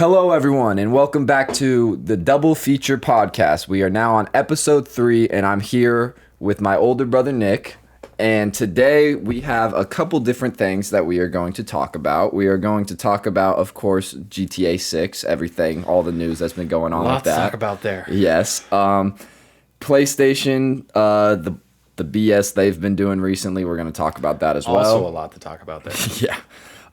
Hello, everyone, and welcome back to the Double Feature Podcast. We are now on episode 3, and I'm here with my older brother, Nick. And today we have a couple different things that we are going to talk about. We are going to talk about, of course, GTA 6, everything, all the news that's been going on with that. Lots to talk about there. Yes. PlayStation, the BS they've been doing recently, we're going to talk about that as well. Also a lot to talk about there. Yeah.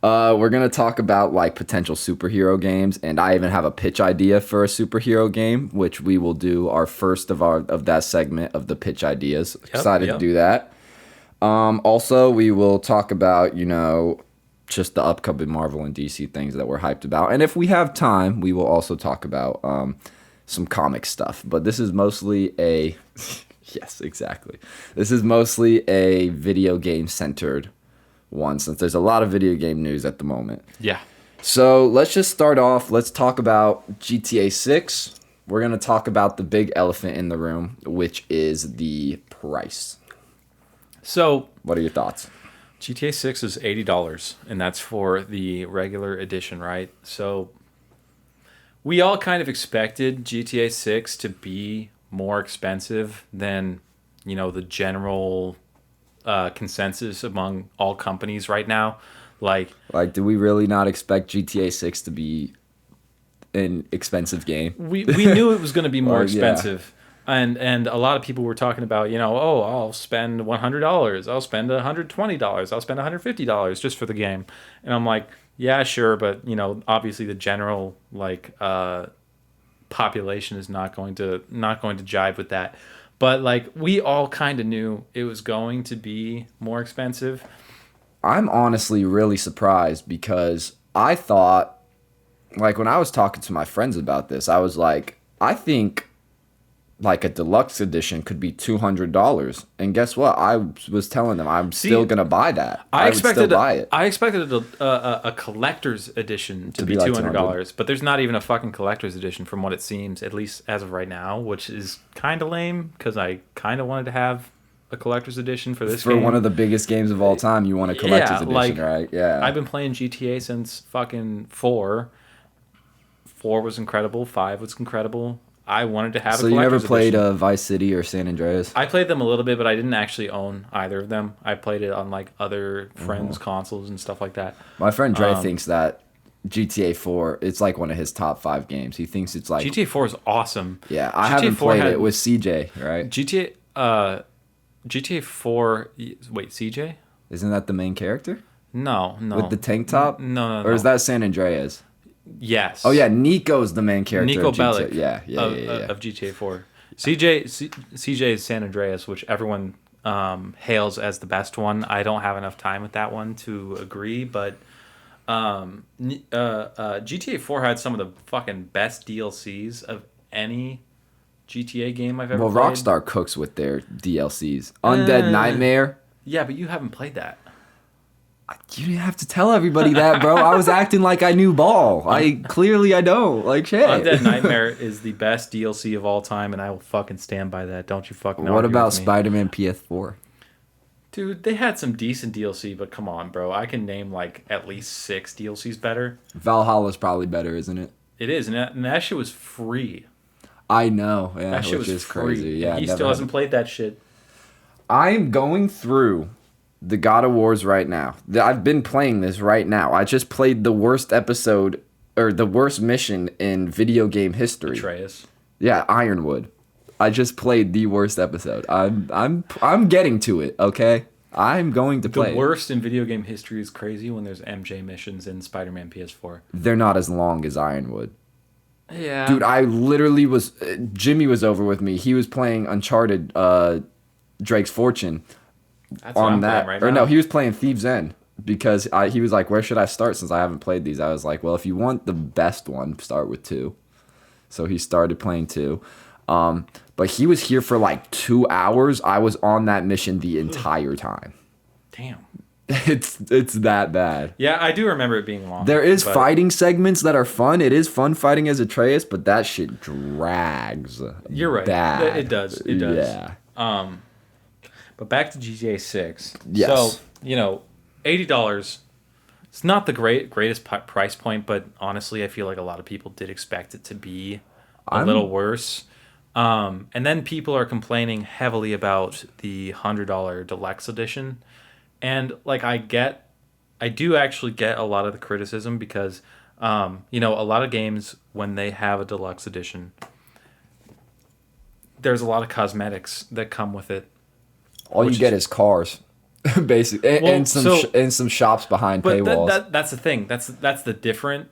We're going to talk about like potential superhero games, and I even have a pitch idea for a superhero game, which we will do our first of that segment of the pitch ideas. Excited to do that. Also, we will talk about, just the upcoming Marvel and DC things that we're hyped about. And if we have time, we will also talk about some comic stuff. But this is mostly a... yes, exactly. This is mostly a video game centered one, since there's a lot of video game news at the moment. Yeah. So let's just start off. Let's talk about GTA 6. We're going to talk about the big elephant in the room, which is the price. So, what are your thoughts? GTA 6 is $80, and that's for the regular edition, right? So, we all kind of expected GTA 6 to be more expensive than, the general consensus among all companies right now. Like, do we really not expect GTA 6 to be an expensive game? We knew it was going to be more expensive. Yeah. And a lot of people were talking about, I'll spend $100, I'll spend $120, I'll spend $150 just for the game. And I'm like, yeah, sure, but obviously the general population is not going to jive with that. But we all kind of knew it was going to be more expensive. I'm honestly really surprised because I thought, when I was talking to my friends about this, I was like, I think a deluxe edition could be $200. And guess what? I was telling them I'm still going to buy that. I would still buy it. I expected a collector's edition to be $200, but there's not even a fucking collector's edition from what it seems, at least as of right now, which is kind of lame because I kind of wanted to have a collector's edition for this game. For one of the biggest games of all time, you want a collector's edition, right? Yeah. I've been playing GTA since fucking 4. 4 was incredible. 5 was incredible. I wanted to have a collector's edition. So you never played Vice City or San Andreas? I played them a little bit, but I didn't actually own either of them. I played it on other friends' consoles and stuff like that. My friend Dre thinks that GTA 4, it's one of his top 5 games. He thinks it's GTA 4 is awesome. Yeah, I haven't played it with CJ, right? GTA 4... Wait, CJ? Isn't that the main character? No. With the tank top? No. Or is that San Andreas? Yes. Oh yeah, Nico's the main character. Nico Bellic. Yeah. Of GTA 4. CJ is San Andreas, which everyone hails as the best one. I don't have enough time with that one to agree, but GTA 4 had some of the fucking best DLCs of any GTA game I've ever played. Well, Rockstar cooks with their DLCs. Undead Nightmare. Yeah, but you haven't played that. You didn't have to tell everybody that, bro. I was acting like I knew ball. I don't. Shit. Undead Nightmare is the best DLC of all time, and I will fucking stand by that. Don't you fucking know. What about Spider-Man PS4? Dude, they had some decent DLC, but come on, bro. I can name at least 6 DLCs better. Valhalla's probably better, isn't it? It is, and that shit was free. I know, yeah, that shit was free. Crazy. Yeah, he still hasn't played that shit. I'm going through the God of Wars right now. I've been playing this right now. I just played the worst episode or the worst mission in video game history. Atreus. Yeah, Ironwood. I just played the worst episode. I'm getting to it, okay? I'm going to play. The worst in video game history is crazy when there's MJ missions in Spider-Man PS4. They're not as long as Ironwood. Yeah. Dude, I literally was... Jimmy was over with me. He was playing Uncharted, Drake's Fortune. That's what I'm playing right now. Or no, he was playing Thieves' End because he was like, where should I start since I haven't played these? I was like, well, if you want the best one, start with 2. So he started playing 2. But he was here for 2 hours. I was on that mission the entire time. Damn. It's that bad. Yeah, I do remember it being long. There is fighting segments that are fun. It is fun fighting as Atreus, but that shit drags. You're right. Bad. It does. It does. Yeah. But back to GTA 6. Yes. So, $80 It's not the greatest price point, but honestly, I feel like a lot of people did expect it to be a little worse. And then people are complaining heavily about the $100 deluxe edition, and like I do actually get a lot of the criticism because, you know, a lot of games when they have a deluxe edition, there's a lot of cosmetics that come with it. All you get is cars. Basically, Well, and some shops behind but paywalls. that's the thing. That's the difference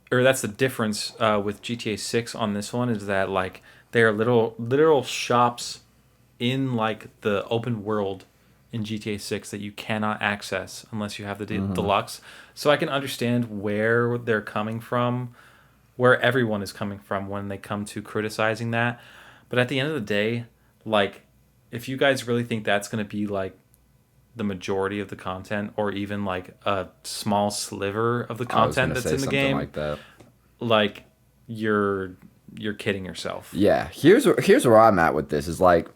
with GTA 6 on this one is that like they are literal shops in like the open world in GTA 6 that you cannot access unless you have the deluxe. So I can understand where they're coming from, where everyone is coming from when they come to criticizing that. But at the end of the day, like if you guys really think that's going to be like the majority of the content or even like a small sliver of the content that's in the game like that, like you're kidding yourself. Yeah, here's where I'm at with this is like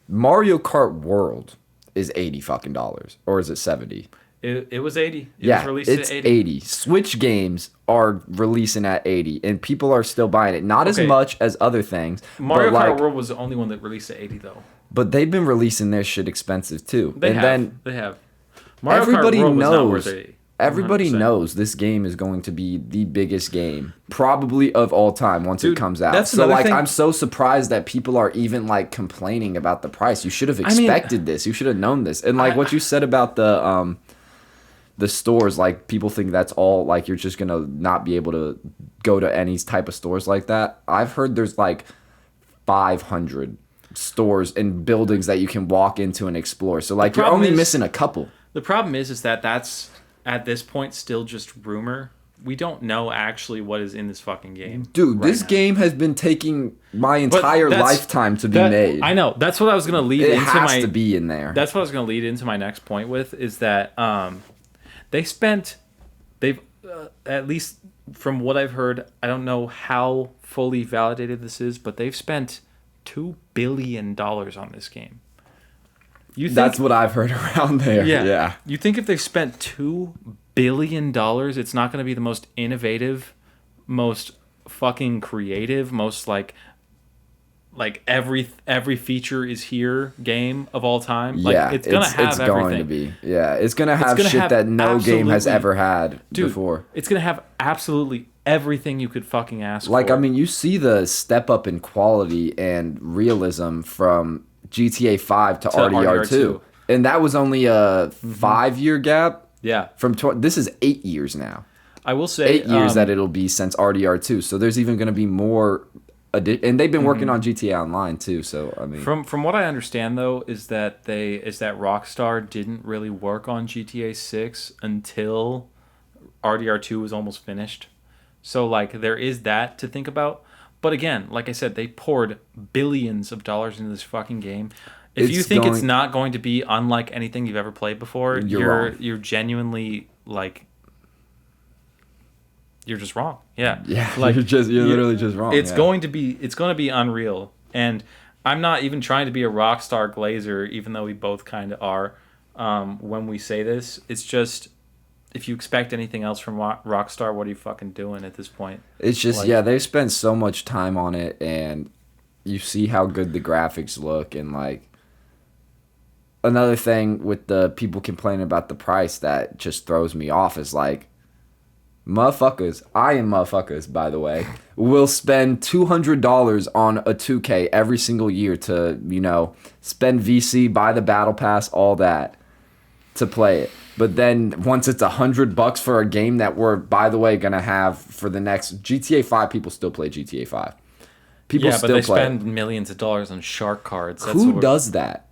Mario Kart World is $80 fucking dollars, or is it 70? It was 80. It yeah, was released it's at 80. Switch games are releasing at 80, and people are still buying it. Not as much as other things. Mario Kart World was the only one that released at 80 though. But they've been releasing their shit expensive too. They have. Mario everybody Kart World knows. Was not worth 80. Everybody knows this game is going to be the biggest game, probably of all time, once it comes out. That's so like, thing. I'm so surprised that people are even like complaining about the price. You should have expected this. You should have known this. And like what you said about the stores, like people think that's all. Like you're just gonna not be able to go to any type of stores like that. I've heard there's like 500 stores and buildings that you can walk into and explore. So like you're only missing a couple. The problem is that that's at this point still just rumor. We don't know actually what is in this fucking game. Dude, this game has been taking my entire lifetime to be made. I know. That's what I was going to lead into my... It has to be in there. That's what I was going to lead into my next point with, is that they've at least from what I've heard, I don't know how fully validated this is, but they've spent $2 billion on this game. That's what I've heard around there. Yeah. You think if they spent $2 billion, it's not going to be the most innovative, most fucking creative, most like every feature is here game of all time? Like, yeah, it's going to have everything. Going to be. Yeah, it's going to have shit that no game has ever had before. It's going to have absolutely everything you could fucking ask for. Like, I mean, you see the step up in quality and realism from GTA 5 to RDR2. And that was only a 5-year gap. Yeah. This is 8 years now. I will say 8 years that it'll be since RDR2. So there's even going to be more. And they've been working on GTA Online too. So I mean, from what I understand though, is that Rockstar didn't really work on GTA 6 until RDR2 was almost finished. So like there is that to think about. But again, like I said, they poured billions of dollars into this fucking game. If you think it's not going to be unlike anything you've ever played before, you're genuinely like, you're just wrong. Yeah. Yeah. Like you're literally just wrong. It's going to be unreal. And I'm not even trying to be a Rockstar glazer, even though we both kind of are. When we say this, it's just, if you expect anything else from Rockstar, what are you fucking doing at this point? It's just, they spent so much time on it, and you see how good the graphics look, and like, another thing with the people complaining about the price that just throws me off is like, motherfuckers, by the way, will spend $200 on a 2K every single year to, spend VC, buy the battle pass, all that, to play it. But then once it's $100 for a game that we're, by the way, gonna have for the next GTA 5, people still play GTA 5. People still play. Yeah, but they spend millions of dollars on shark cards. Who does that?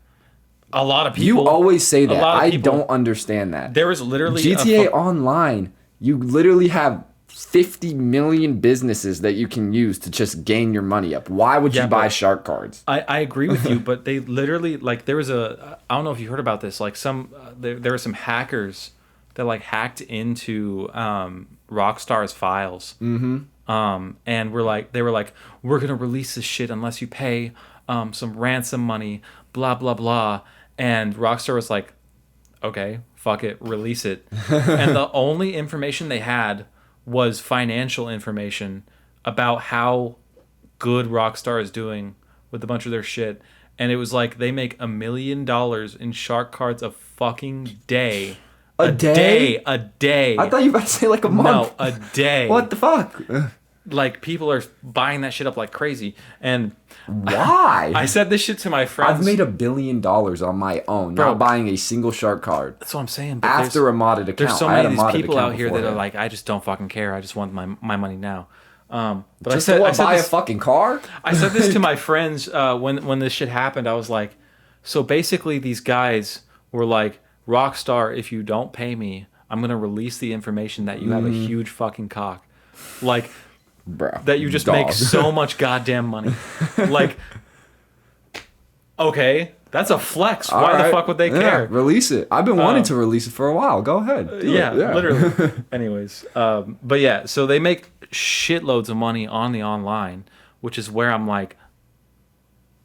A lot of people. You always say that. I don't understand that. There was literally GTA Online. You literally have 50 million businesses that you can use to just gain your money up. Why would you buy shark cards? I agree with you, but they literally, like, there was I don't know if you heard about this, like there were some hackers that like hacked into Rockstar's files. Mm-hmm. And they were like, we're gonna release this shit unless you pay some ransom money, blah blah blah. And Rockstar was like, okay, fuck it, release it. And the only information they had was financial information about how good Rockstar is doing with a bunch of their shit. And it was like they make $1 million in shark cards a fucking day. A day? A day. I thought you were about to say like a month. No, a day. What the fuck? Like, people are buying that shit up like crazy. And why? I said this shit to my friends. I've made $1 billion on my own, not buying a single shark card. That's what I'm saying. But after a modded account. There's so many of these people out here that are like, I just don't fucking care. I just want my money now. But just I said buy a fucking car? I said this to my friends when this shit happened. I was like, so basically these guys were like, Rockstar, if you don't pay me, I'm going to release the information that you have a huge fucking cock. Like... Bro, that you just make so much goddamn money. Like, okay, that's a flex. Why the fuck would they care? Release it. I've been wanting to release it for a while. Go ahead. Yeah, literally. Anyways, but yeah, so they make shitloads of money on the online, which is where I'm like,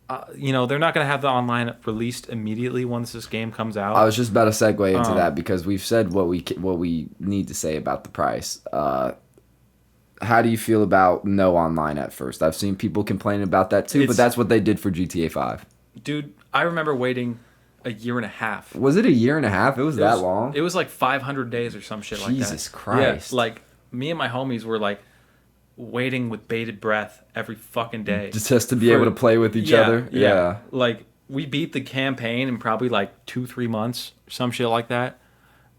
they're not going to have the online released immediately once this game comes out. I was just about to segue into that because we've said what we need to say about the price. How do you feel about no online at first? I've seen people complaining about that too, but that's what they did for GTA 5. Dude, I remember waiting a year and a half. Was it a year and a half? It was that long? It was like 500 days or some shit like that. Jesus Christ. Yeah, like, me and my homies were like waiting with bated breath every fucking day. Just to be able to play with each other? Yeah. Like, we beat the campaign in probably like 2-3 months, some shit like that.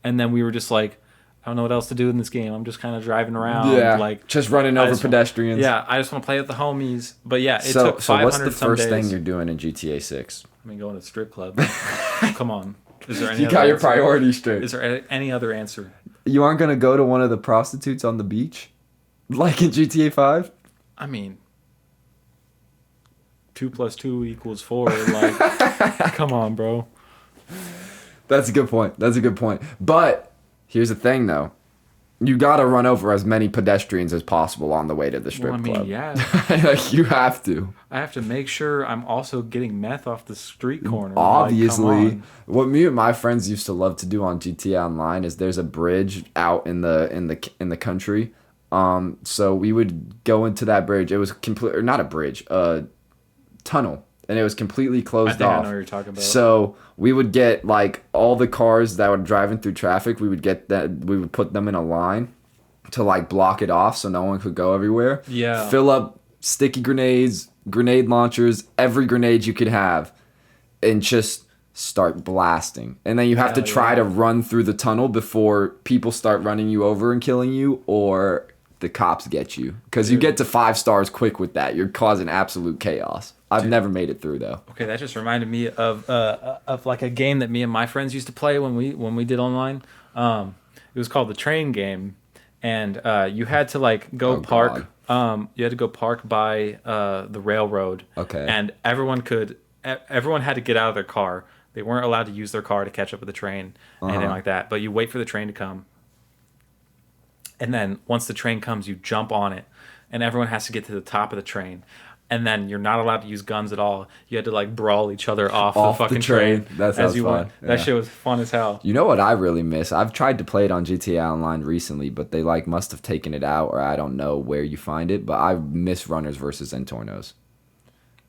And then we were just like, I don't know what else to do in this game. I'm just kind of driving around. Yeah, like just running over pedestrians. I just want to play with the homies. But yeah, it took 500 So what's the some first days. thing you're doing in GTA 6? I mean, going to the strip club. Come on. Is there any you other got your answer? priorities straight. Is there any other answer? You aren't going to go to one of the prostitutes on the beach? Like in GTA 5? I mean, 2 + 2 = 4. Like, come on, bro. That's a good point. But here's the thing, though. You gotta run over as many pedestrians as possible on the way to the strip club. Yeah. Like, you have to. I have to make sure I'm also getting meth off the street corner. Obviously. Like, what me and my friends used to love to do on GTA Online is there's a bridge out in the country. So we would go into that bridge. It was complete, or not a bridge, a tunnel. And it was completely closed off. I know what you're talking about. So we would get like all the cars that were driving through traffic. We would put them in a line to like block it off so no one could go everywhere. Yeah. Fill up sticky grenades, grenade launchers, every grenade you could have, and just start blasting. And then you have to try to run through the tunnel before people start running you over and killing you, or the cops get you. Because you get to 5 stars quick with that. You're causing absolute chaos. I've never made it through though. Okay, that just reminded me of like a game that me and my friends used to play when we did online. It was called the Train Game, and you had to like go park. You had to go park by the railroad. Okay. And everyone had to get out of their car. They weren't allowed to use their car to catch up with the train, anything like that. But you wait for the train to come, and then once the train comes, you jump on it, and everyone has to get to the top of the train. And then you're not allowed to use guns at all. You had to like brawl each other off the fucking train. That sounds fun. That shit was fun as hell. You know what I really miss? I've tried to play it on GTA Online recently, but they like must have taken it out, or I don't know where you find it. But I miss Runners versus Entornos.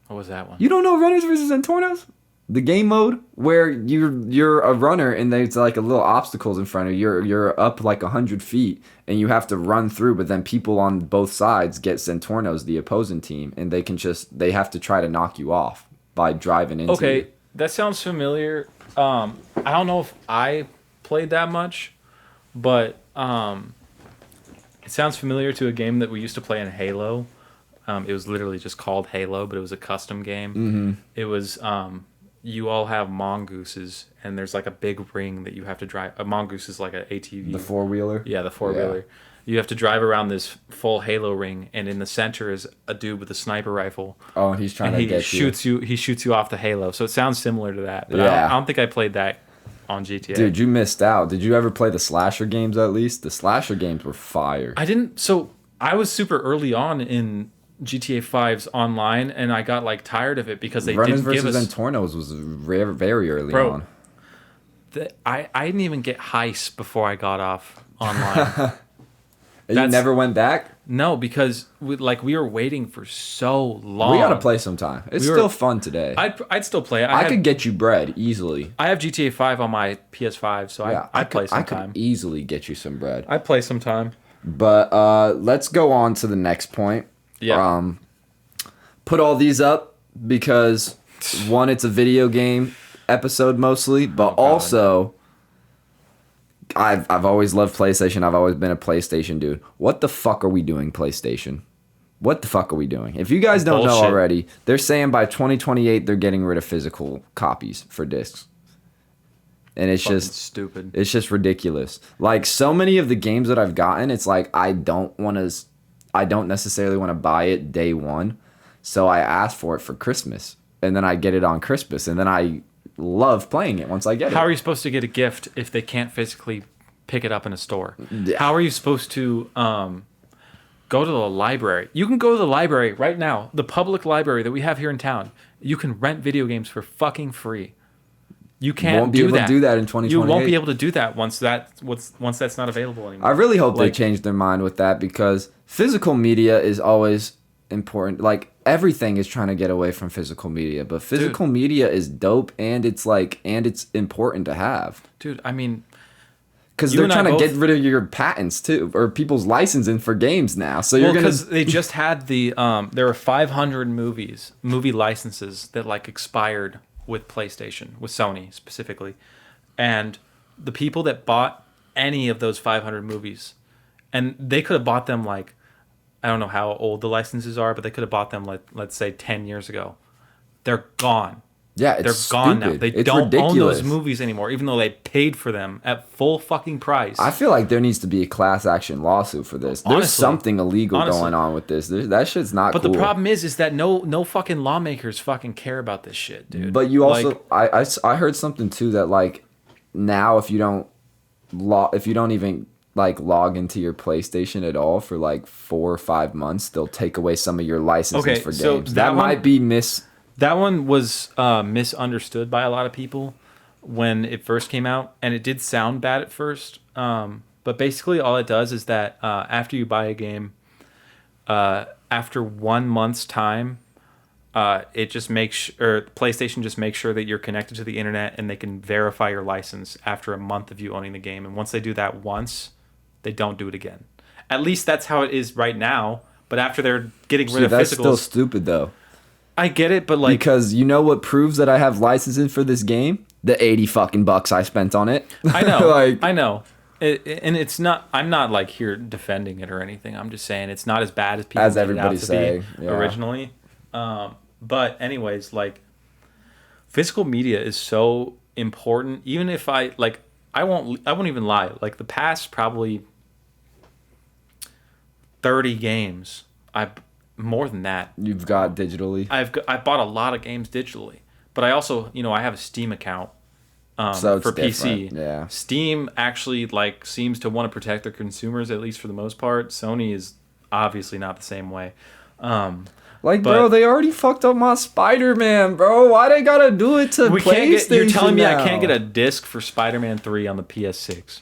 What was that one? You don't know Runners versus Entornos? The game mode where you're a runner and there's like a little obstacles in front of you. You're up like 100 feet and you have to run through, but then people on both sides get Centornos, the opposing team, and they have to try to knock you off by driving into you. That sounds familiar. I don't know if I played that much, but it sounds familiar to a game that we used to play in Halo. It was literally just called Halo, but it was a custom game. Mm-hmm. It was you all have mongooses, and there's like a big ring that you have to drive. A mongoose is like an ATV. The 4-wheeler? Yeah, the 4-wheeler. Yeah. You have to drive around this full Halo ring, and in the center is a dude with a sniper rifle. Oh, and he's trying to get you. He shoots you off the Halo, so it sounds similar to that. But yeah. I don't think I played that on GTA. Dude, you missed out. Did you ever play the slasher games at least? The slasher games were fire. I didn't. So I was super early on in GTA 5's online, and I got like tired of it because they didn't give us... Runners vs. Entornos was very early on. I didn't even get Heist before I got off online. You never went back? No, because we were waiting for so long. We gotta play sometime. It's still fun today. I'd still play it. I could get you bread easily. I have GTA 5 on my PS5, so yeah, I'd play sometime. I could easily get you some bread. I'd play sometime. But let's go on to the next point. Yeah. Put all these up because one, it's a video game episode mostly, but also I've always loved PlayStation. I've always been a PlayStation dude. What the fuck are we doing, PlayStation? What the fuck are we doing? If you guys don't know already, they're saying by 2028 they're getting rid of physical copies for discs. And it's just stupid. It's just ridiculous. Like so many of the games that I've gotten, it's like I don't necessarily want to buy it day one. So I ask for it for Christmas, and then I get it on Christmas, and then I love playing it once I get it. How are you supposed to get a gift if they can't physically pick it up in a store? Yeah. How are you supposed to go to the library? You can go to the library right now, the public library that we have here in town. You can rent video games for fucking free. You can't do that in 2028. You won't be able to do that once that's not available anymore. I really hope they change their mind with that because physical media is always important. Like everything is trying to get away from physical media, but physical media is dope and it's important to have. Dude, I mean, because they're trying to get rid of your patents too, or people's licensing for games now. So because they just had there were 500 movie licenses that expired with PlayStation, with Sony specifically, and the people that bought any of those 500 movies, and they could have bought them I don't know how old the licenses are, but they could have bought them let's say 10 years ago. They're gone. Yeah, they're gone now. They don't own those movies anymore, even though they paid for them at full fucking price. I feel like there needs to be a class action lawsuit for this. There's something illegal going on with this. That shit's not cool. But the problem is that no fucking lawmakers fucking care about this shit, dude. But you also, I heard something too that now if you don't even log into your PlayStation at all for 4 or 5 months, they'll take away some of your licenses for games. That might be That one was misunderstood by a lot of people when it first came out, and it did sound bad at first. But basically, all it does is that after you buy a game, after 1 month's time, it just PlayStation just makes sure that you're connected to the internet, and they can verify your license after a month of you owning the game. And once they do that once, they don't do it again. At least that's how it is right now. But after they're getting rid of physicals, that's still stupid though. I get it, but because you know what proves that I have licensing for this game? The $80 fucking bucks I spent on it. I know. I know. And it's not. I'm not here defending it or anything. I'm just saying it's not as bad as people as everybody's saying originally. But anyways, physical media is so important. Even if I won't even lie. The past probably 30 games, more than that. You've got digitally. I bought a lot of games digitally, but I also I have a Steam account so for PC. Yeah. Steam actually seems to want to protect their consumers, at least for the most part. Sony is obviously not the same way. Bro, they already fucked up my Spider-Man, bro. Why they gotta do it to PlayStation? You're telling me I can't get a disc for Spider-Man 3 on the PS6?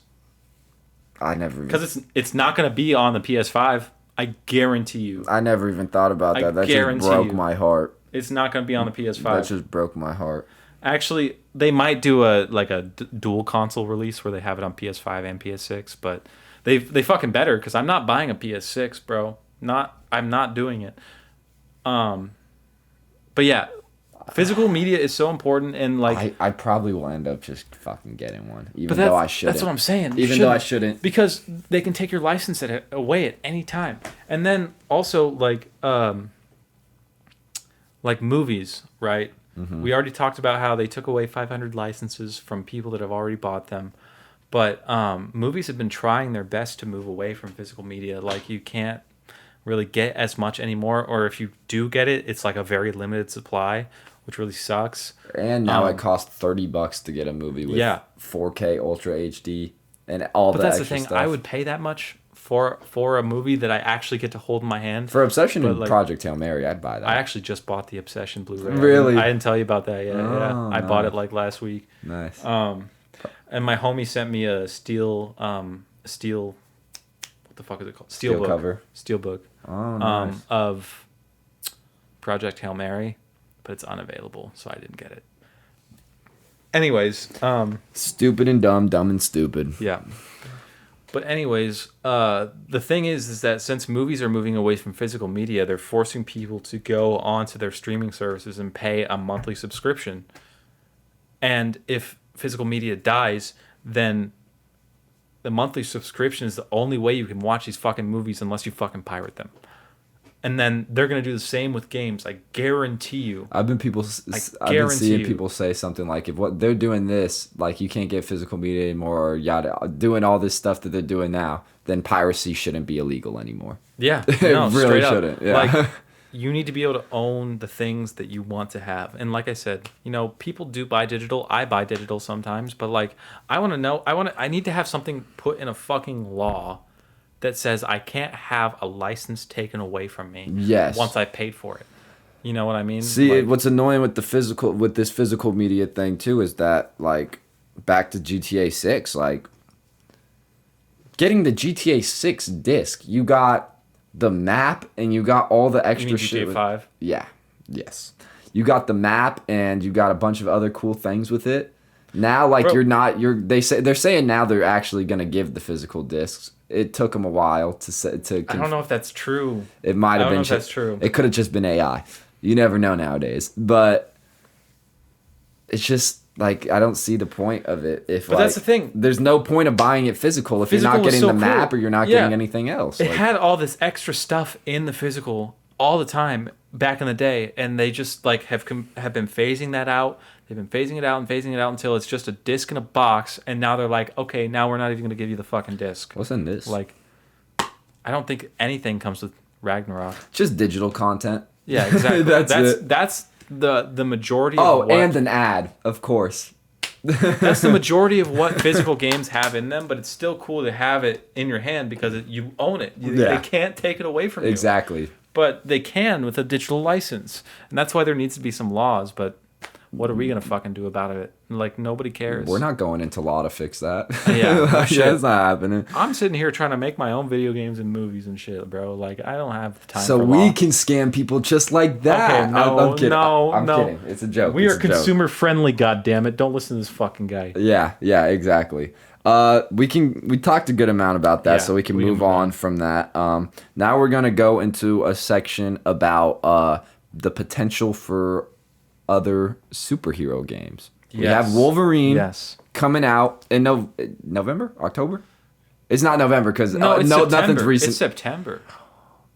I never. Because it's not gonna be on the PS5. I guarantee you. I never even thought about that. That just broke my heart. It's not going to be on the PS5. That just broke my heart. Actually, they might do a dual console release where they have it on PS5 and PS6, but they fucking better because I'm not buying a PS6, bro. I'm not doing it. But yeah, physical media is so important, and I probably will end up just fucking getting one, even though I shouldn't. That's what I'm saying. Even though I shouldn't, because they can take your license away at any time. And then also movies, right? Mm-hmm. We already talked about how they took away 500 licenses from people that have already bought them. But movies have been trying their best to move away from physical media. You can't really get as much anymore, or if you do get it, it's a very limited supply, which really sucks. And now it costs $30 to get a movie with 4K Ultra HD and all the extra stuff. But that's the thing, I would pay that much for a movie that I actually get to hold in my hand. For Obsession and Project Hail Mary, I'd buy that. I actually just bought the Obsession Blu-ray. Really? I didn't tell you about that yet. I bought it last week. Nice. And my homie sent me a steel, what the fuck is it called? Steel cover. Steelbook. Oh, nice. Of Project Hail Mary, but it's unavailable, so I didn't get it. Anyways, stupid and dumb, dumb and stupid. Yeah. But anyways, the thing is that since movies are moving away from physical media, they're forcing people to go onto their streaming services and pay a monthly subscription. And if physical media dies, then the monthly subscription is the only way you can watch these fucking movies unless you fucking pirate them. And then they're going to do the same with games. I guarantee you. I've been seeing people say something like, if what they're doing this, like you can't get physical media anymore, or yada, doing all this stuff that they're doing now, then piracy shouldn't be illegal anymore. Yeah. It no, really shouldn't. Yeah. Like, you need to be able to own the things that you want to have. And like I said, people do buy digital. I buy digital sometimes, but like, I need to have something put in a fucking law that says I can't have a license taken away from me. Yes. Once I paid for it. You know what I mean? See, what's annoying with this physical media thing too is that, like, back to GTA 6, like, getting the GTA 6 disc, you got the map and you got all the extra shit. You mean GTA 5? Yeah. Yes. You got the map and you got a bunch of other cool things with it. Now, like, they're saying now they're actually going to give the physical discs. It took them a while to I don't know if that's true. It might have been. I don't know if that's true. It could have just been AI. You never know nowadays. But it's just, like, I don't see the point of it. But that's the thing. There's no point of buying it physical if you're not getting the map or you're not getting anything else. It had all this extra stuff in the physical all the time back in the day, and they just, like, have been phasing that out. They've been phasing it out and phasing it out until it's just a disc in a box, and now they're like, okay, now we're not even going to give you the fucking disc. What's in this? Like, I don't think anything comes with Ragnarok. Just digital content. Yeah, exactly. That's the majority of and an ad, of course. That's the majority of what physical games have in them, but it's still cool to have it in your hand because you own it. They can't take it away from you. Exactly. But they can with a digital license. And that's why there needs to be some laws, but what are we going to fucking do about it? Like, nobody cares. We're not going into law to fix that. Yeah. That's not happening. I'm sitting here trying to make my own video games and movies and shit, bro. Like, I don't have the time so for we law. can scam people just like that. Okay, no, I'm kidding. I'm no. kidding. It's a joke. We are consumer friendly, goddammit. Don't listen to this fucking guy. Yeah, exactly. We talked a good amount about that, so we can move on from that. Now we're going to go into a section about the potential for other superhero games. Yes. We have Wolverine coming out in November? October? It's not November because nothing's recent. It's September.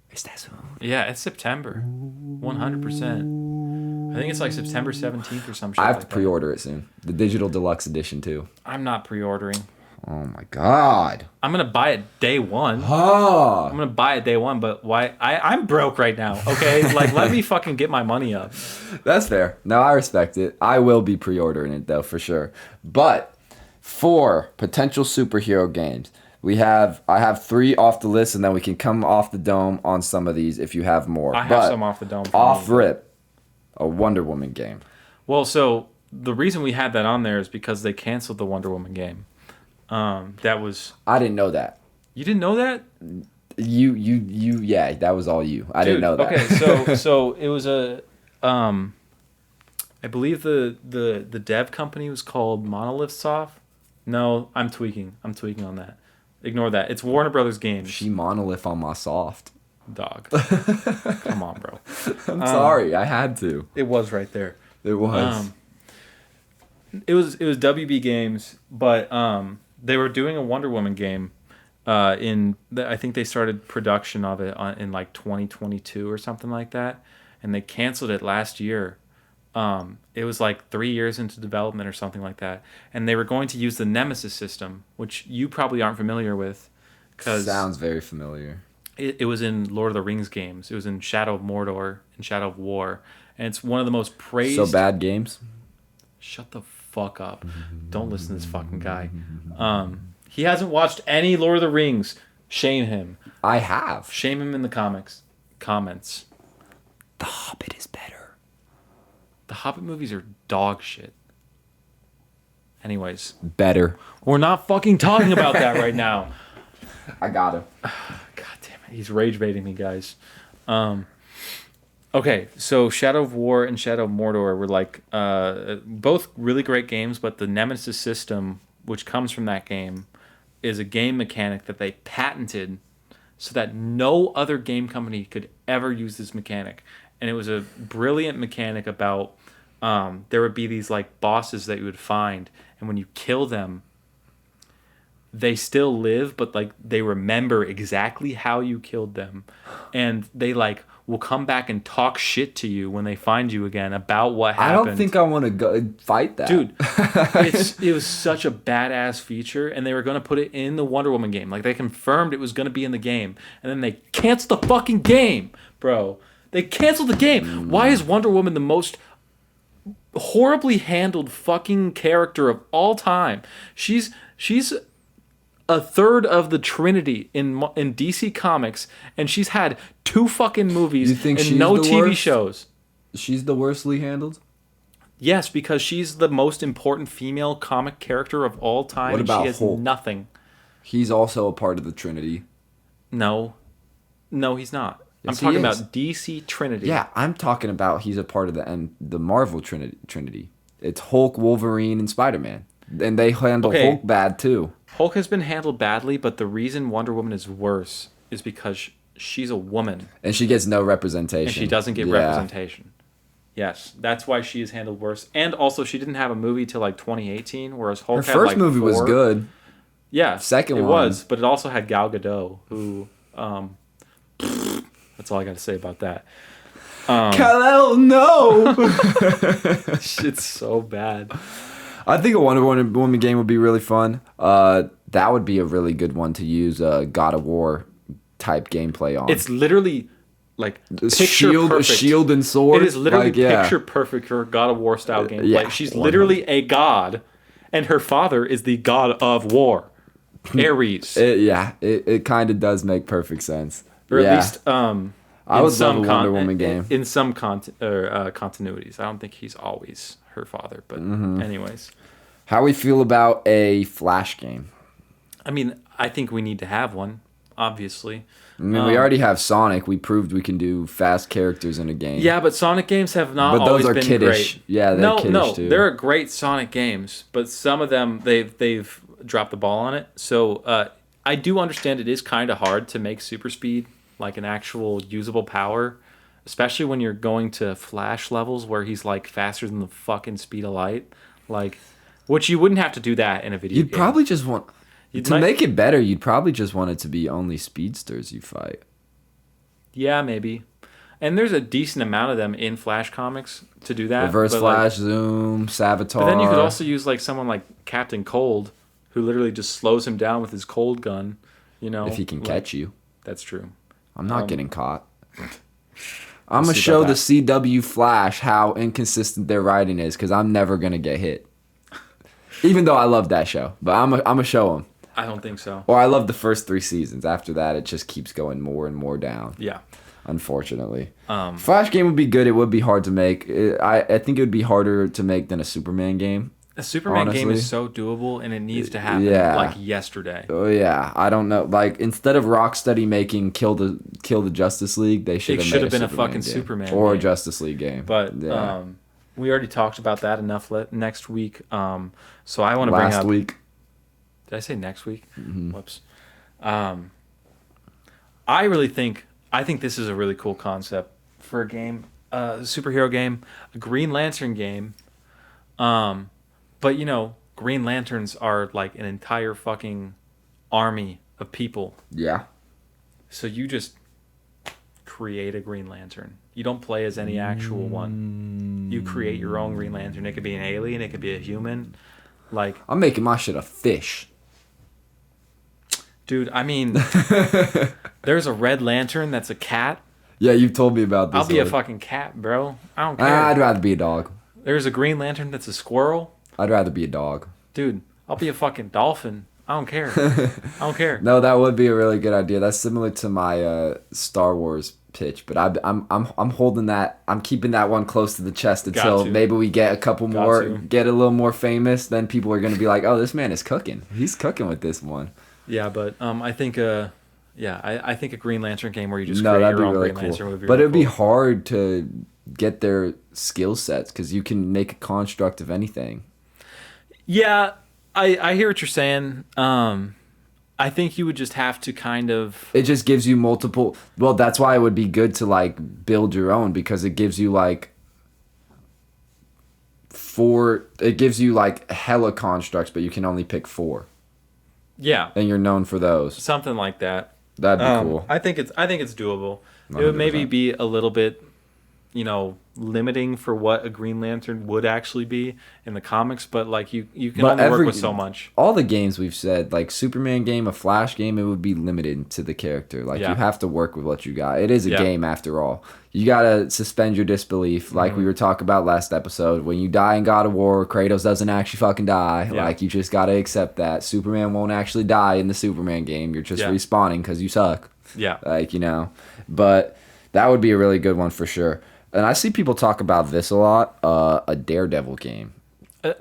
Is that so? Yeah, it's September. 100%. I think it's like September 17th or some shit. I have to pre-order it soon. The digital deluxe edition too. I'm not pre-ordering. Oh my god. I'm going to buy it day one. Oh. I'm going to buy it day one, but why? I'm broke right now, okay? Like, let me fucking get my money up. That's fair. No, I respect it. I will be pre-ordering it, though, for sure. But for potential superhero games, I have 3 off the list, and then we can come off the dome on some of these if you have more. I have some off the dome. Off rip, a Wonder Woman game. Well, so the reason we had that on there is because they canceled the Wonder Woman game. That was. I didn't know that. You didn't know that? Yeah, that was all you. I didn't know that. Okay, so it was I believe the dev company was called Monolith Soft. No, I'm tweaking on that. Ignore that. It's Warner Brothers Games. She monolith on my soft. Dog. Come on, bro. I'm sorry, I had to. It was right there. It was. It was WB Games, but they were doing a Wonder Woman game. I think they started production of it in like 2022 or something like that, and they canceled it last year. It was like 3 years into development or something like that, and they were going to use the Nemesis system, which you probably aren't familiar with. Sounds very familiar. It was in Lord of the Rings games. It was in Shadow of Mordor and Shadow of War, and it's one of the most praised. So bad games. Shut the fuck up! Don't listen to this fucking guy. He hasn't watched any Lord of the Rings. Shame him. I have. Shame him in the comments. The Hobbit is better. The Hobbit movies are dog shit. Anyways. Better. We're not fucking talking about that right now. I got him. God damn it. He's rage baiting me, guys. Okay, so Shadow of War and Shadow of Mordor were like both really great games, but the Nemesis system, which comes from that game, is a game mechanic that they patented so that no other game company could ever use this mechanic. And it was a brilliant mechanic about there would be these like bosses that you would find, and when you kill them, they still live, but like they remember exactly how you killed them, and they like will come back and talk shit to you when they find you again about what happened. I don't think I want to go fight that. Dude, it was such a badass feature, and they were going to put it in the Wonder Woman game. Like, they confirmed it was going to be in the game, and then they canceled the fucking game, bro. They canceled the game. Why is Wonder Woman the most horribly handled fucking character of all time? She's a third of the Trinity in DC Comics, and she's had 2 fucking movies and no TV shows. She's the worstly handled? Yes, because she's the most important female comic character of all time. What about she has Hulk? Nothing. He's also a part of the Trinity. No, he's not. Yes, I'm talking he is. about DC Trinity. Yeah, I'm talking about he's a part of the Marvel Trinity. It's Hulk, Wolverine, and Spider-Man. And they handle Hulk bad, too. Hulk has been handled badly, but the reason Wonder Woman is worse is because she's a woman. And she gets no representation. And she doesn't get representation. Yes, that's why she is handled worse. And also, she didn't have a movie till like 2018, whereas Hulk Her first like movie 4. Was good. Yeah, Second it one was, but it also had Gal Gadot, who, that's all I got to say about that. Kal-El, no! It's so bad. I think a Wonder Woman game would be really fun. That would be a really good one to use God of War type gameplay on. It's literally like picture perfect. Shield and sword. It is literally picture perfect for God of War style gameplay. Yeah, She's literally a god, and her father is the god of war, Ares. It kind of does make perfect sense. Or at least I would love a Wonder Woman game. In some continuities. I don't think he's always her father, but anyways. How we feel about a Flash game? I mean, I think we need to have one, obviously. I mean, we already have Sonic. We proved we can do fast characters in a game. Yeah, but Sonic games have not always been kiddish. Great. Yeah, they're kiddish too. There are great Sonic games, but some of them they've dropped the ball on it. So I do understand it is kind of hard to make super speed like an actual usable power, especially when you're going to Flash levels where he's like faster than the fucking speed of light, like, which you wouldn't have to do that in a video game. You'd probably just want make it better. You'd probably just want it to be only speedsters you fight. Yeah, maybe. And there's a decent amount of them in Flash comics to do that. Reverse Flash, Zoom, Savitar. But then you could also use like someone like Captain Cold, who literally just slows him down with his cold gun. You know, if he can catch you. That's true. I'm not getting caught. I'm going to show the CW Flash how inconsistent their writing is, because I'm never going to get hit. Even though I love that show. But I'm going to show them. I don't think so. Or I love the first 3 seasons. After that, it just keeps going more and more down. Yeah. Unfortunately. Flash game would be good. It would be hard to make. I think it would be harder to make than a Superman game. A Superman game is so doable, and it needs to happen like yesterday. Oh yeah, I don't know. Like, instead of Rocksteady making Kill the Justice League, they should have been a fucking Superman or game. A Justice League game. But we already talked about that enough. Next week, so I want to bring up. Last week. Did I say next week? Mm-hmm. Whoops. I think this is a really cool concept for a game, a superhero game, a Green Lantern game. But, you know, Green Lanterns are like an entire fucking army of people. Yeah. So you just create a Green Lantern. You don't play as any actual one. You create your own Green Lantern. It could be an alien. It could be a human. Like, I'm making my shit a fish. Dude, I mean, there's a Red Lantern that's a cat. Yeah, you've told me about this. I'll be a fucking cat, bro. I don't care. I'd rather be a dog. There's a Green Lantern that's a squirrel. I'd rather be a dog. Dude, I'll be a fucking dolphin. I don't care. I don't care. No, that would be a really good idea. That's similar to my Star Wars pitch, but I'm holding that. I'm keeping that one close to the chest until maybe we get a couple more, get a little more famous. Then people are gonna be like, "Oh, this man is cooking. He's cooking with this one." Yeah, but I think I think a Green Lantern game where you just create your own really Green Lantern would be. But really it'd be cool. hard to get their skill sets because you can make a construct of anything. Yeah, I hear what you're saying. I think you would just have to kind of... It just gives you multiple... Well, that's why it would be good to, like, build your own, because it gives you, like, It gives you, like, hella constructs, but you can only pick 4. Yeah. And you're known for those. Something like that. That'd be cool. I think it's doable. 100%. It would maybe be a little bit, limiting for what a Green Lantern would actually be in the comics, but like you can only work with so much. All the games we've said, like Superman game, a Flash game, it would be limited to the character. Like you have to work with what you got. It is a game after all. You gotta suspend your disbelief, like we were talking about last episode. When you die in God of War, Kratos doesn't actually fucking die. Yeah. Like you just gotta accept that. Superman won't actually die in the Superman game. You're just respawning because you suck. Yeah. Like, but that would be a really good one for sure. And I see people talk about this a lot, a Daredevil game.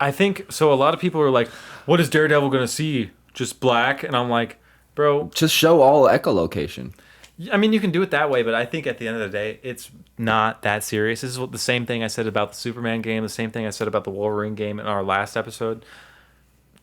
I think, so a lot of people are like, what is Daredevil going to see? Just black? And I'm like, bro. Just show all echolocation. I mean, you can do it that way, but I think at the end of the day, it's not that serious. This is the same thing I said about the Superman game, the same thing I said about the Wolverine game in our last episode.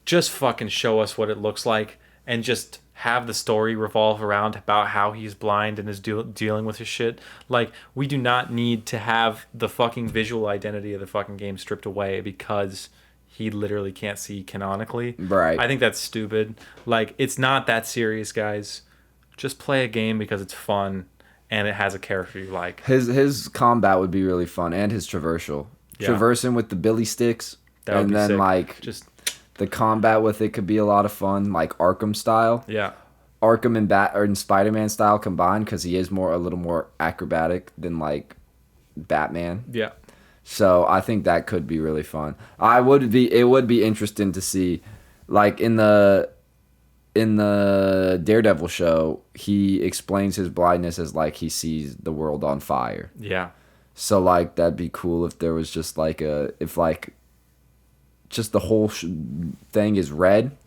Just fucking show us what it looks like and just have the story revolve around about how he's blind and is dealing with his shit. Like, we do not need to have the fucking visual identity of the fucking game stripped away because he literally can't see canonically. Right. I think that's stupid. Like, it's not that serious, guys. Just play a game because it's fun and it has a character you like. His combat would be really fun, and his traversal. Yeah. Traversing with the billy sticks, that would be then sick. Like just the combat with it could be a lot of fun, like Arkham style. Yeah. Arkham and Spider-Man style combined, because he is a little more acrobatic than like Batman. Yeah. So I think that could be really fun. It would be interesting to see, like in the Daredevil show, he explains his blindness as like he sees the world on fire. Yeah. So like that'd be cool if there was just like just the whole thing is red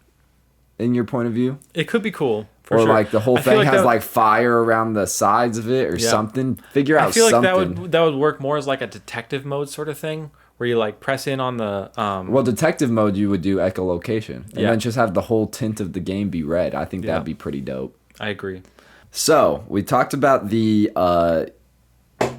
in your point of view. It could be cool. Or sure. Like the whole thing has like fire around the sides of it or something. Figure out something. I feel like that would work more as like a detective mode sort of thing, where you like press in on the Well, detective mode you would do echolocation. And then just have the whole tint of the game be red. I think that'd be pretty dope. I agree. So we talked about the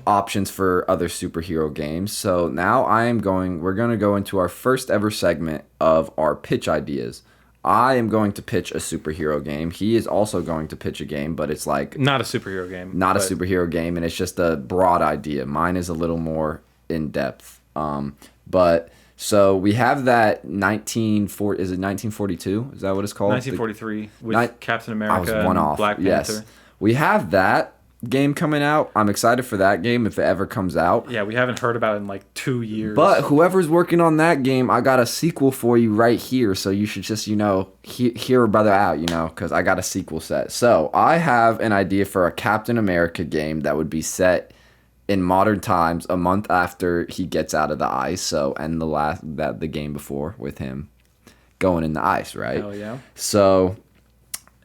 options for other superhero games. So now we're going to go into our first ever segment of our pitch ideas. I am going to pitch a superhero game. He is also going to pitch a game, but it's like not a superhero game. Not a superhero game, and it's just a broad idea. Mine is a little more in depth. But so we have that 1942? Is that what it's called? 1943 with Captain America and Black Panther. Yes. We have that game coming out. I'm excited for that game if it ever comes out. Yeah, we haven't heard about it in like 2 years. But whoever's working on that game, I got a sequel for you right here. So you should just, hear a brother out, because I got a sequel set. So I have an idea for a Captain America game that would be set in modern times, a month after he gets out of the ice. So, and the game before with him going in the ice, right? Hell yeah. So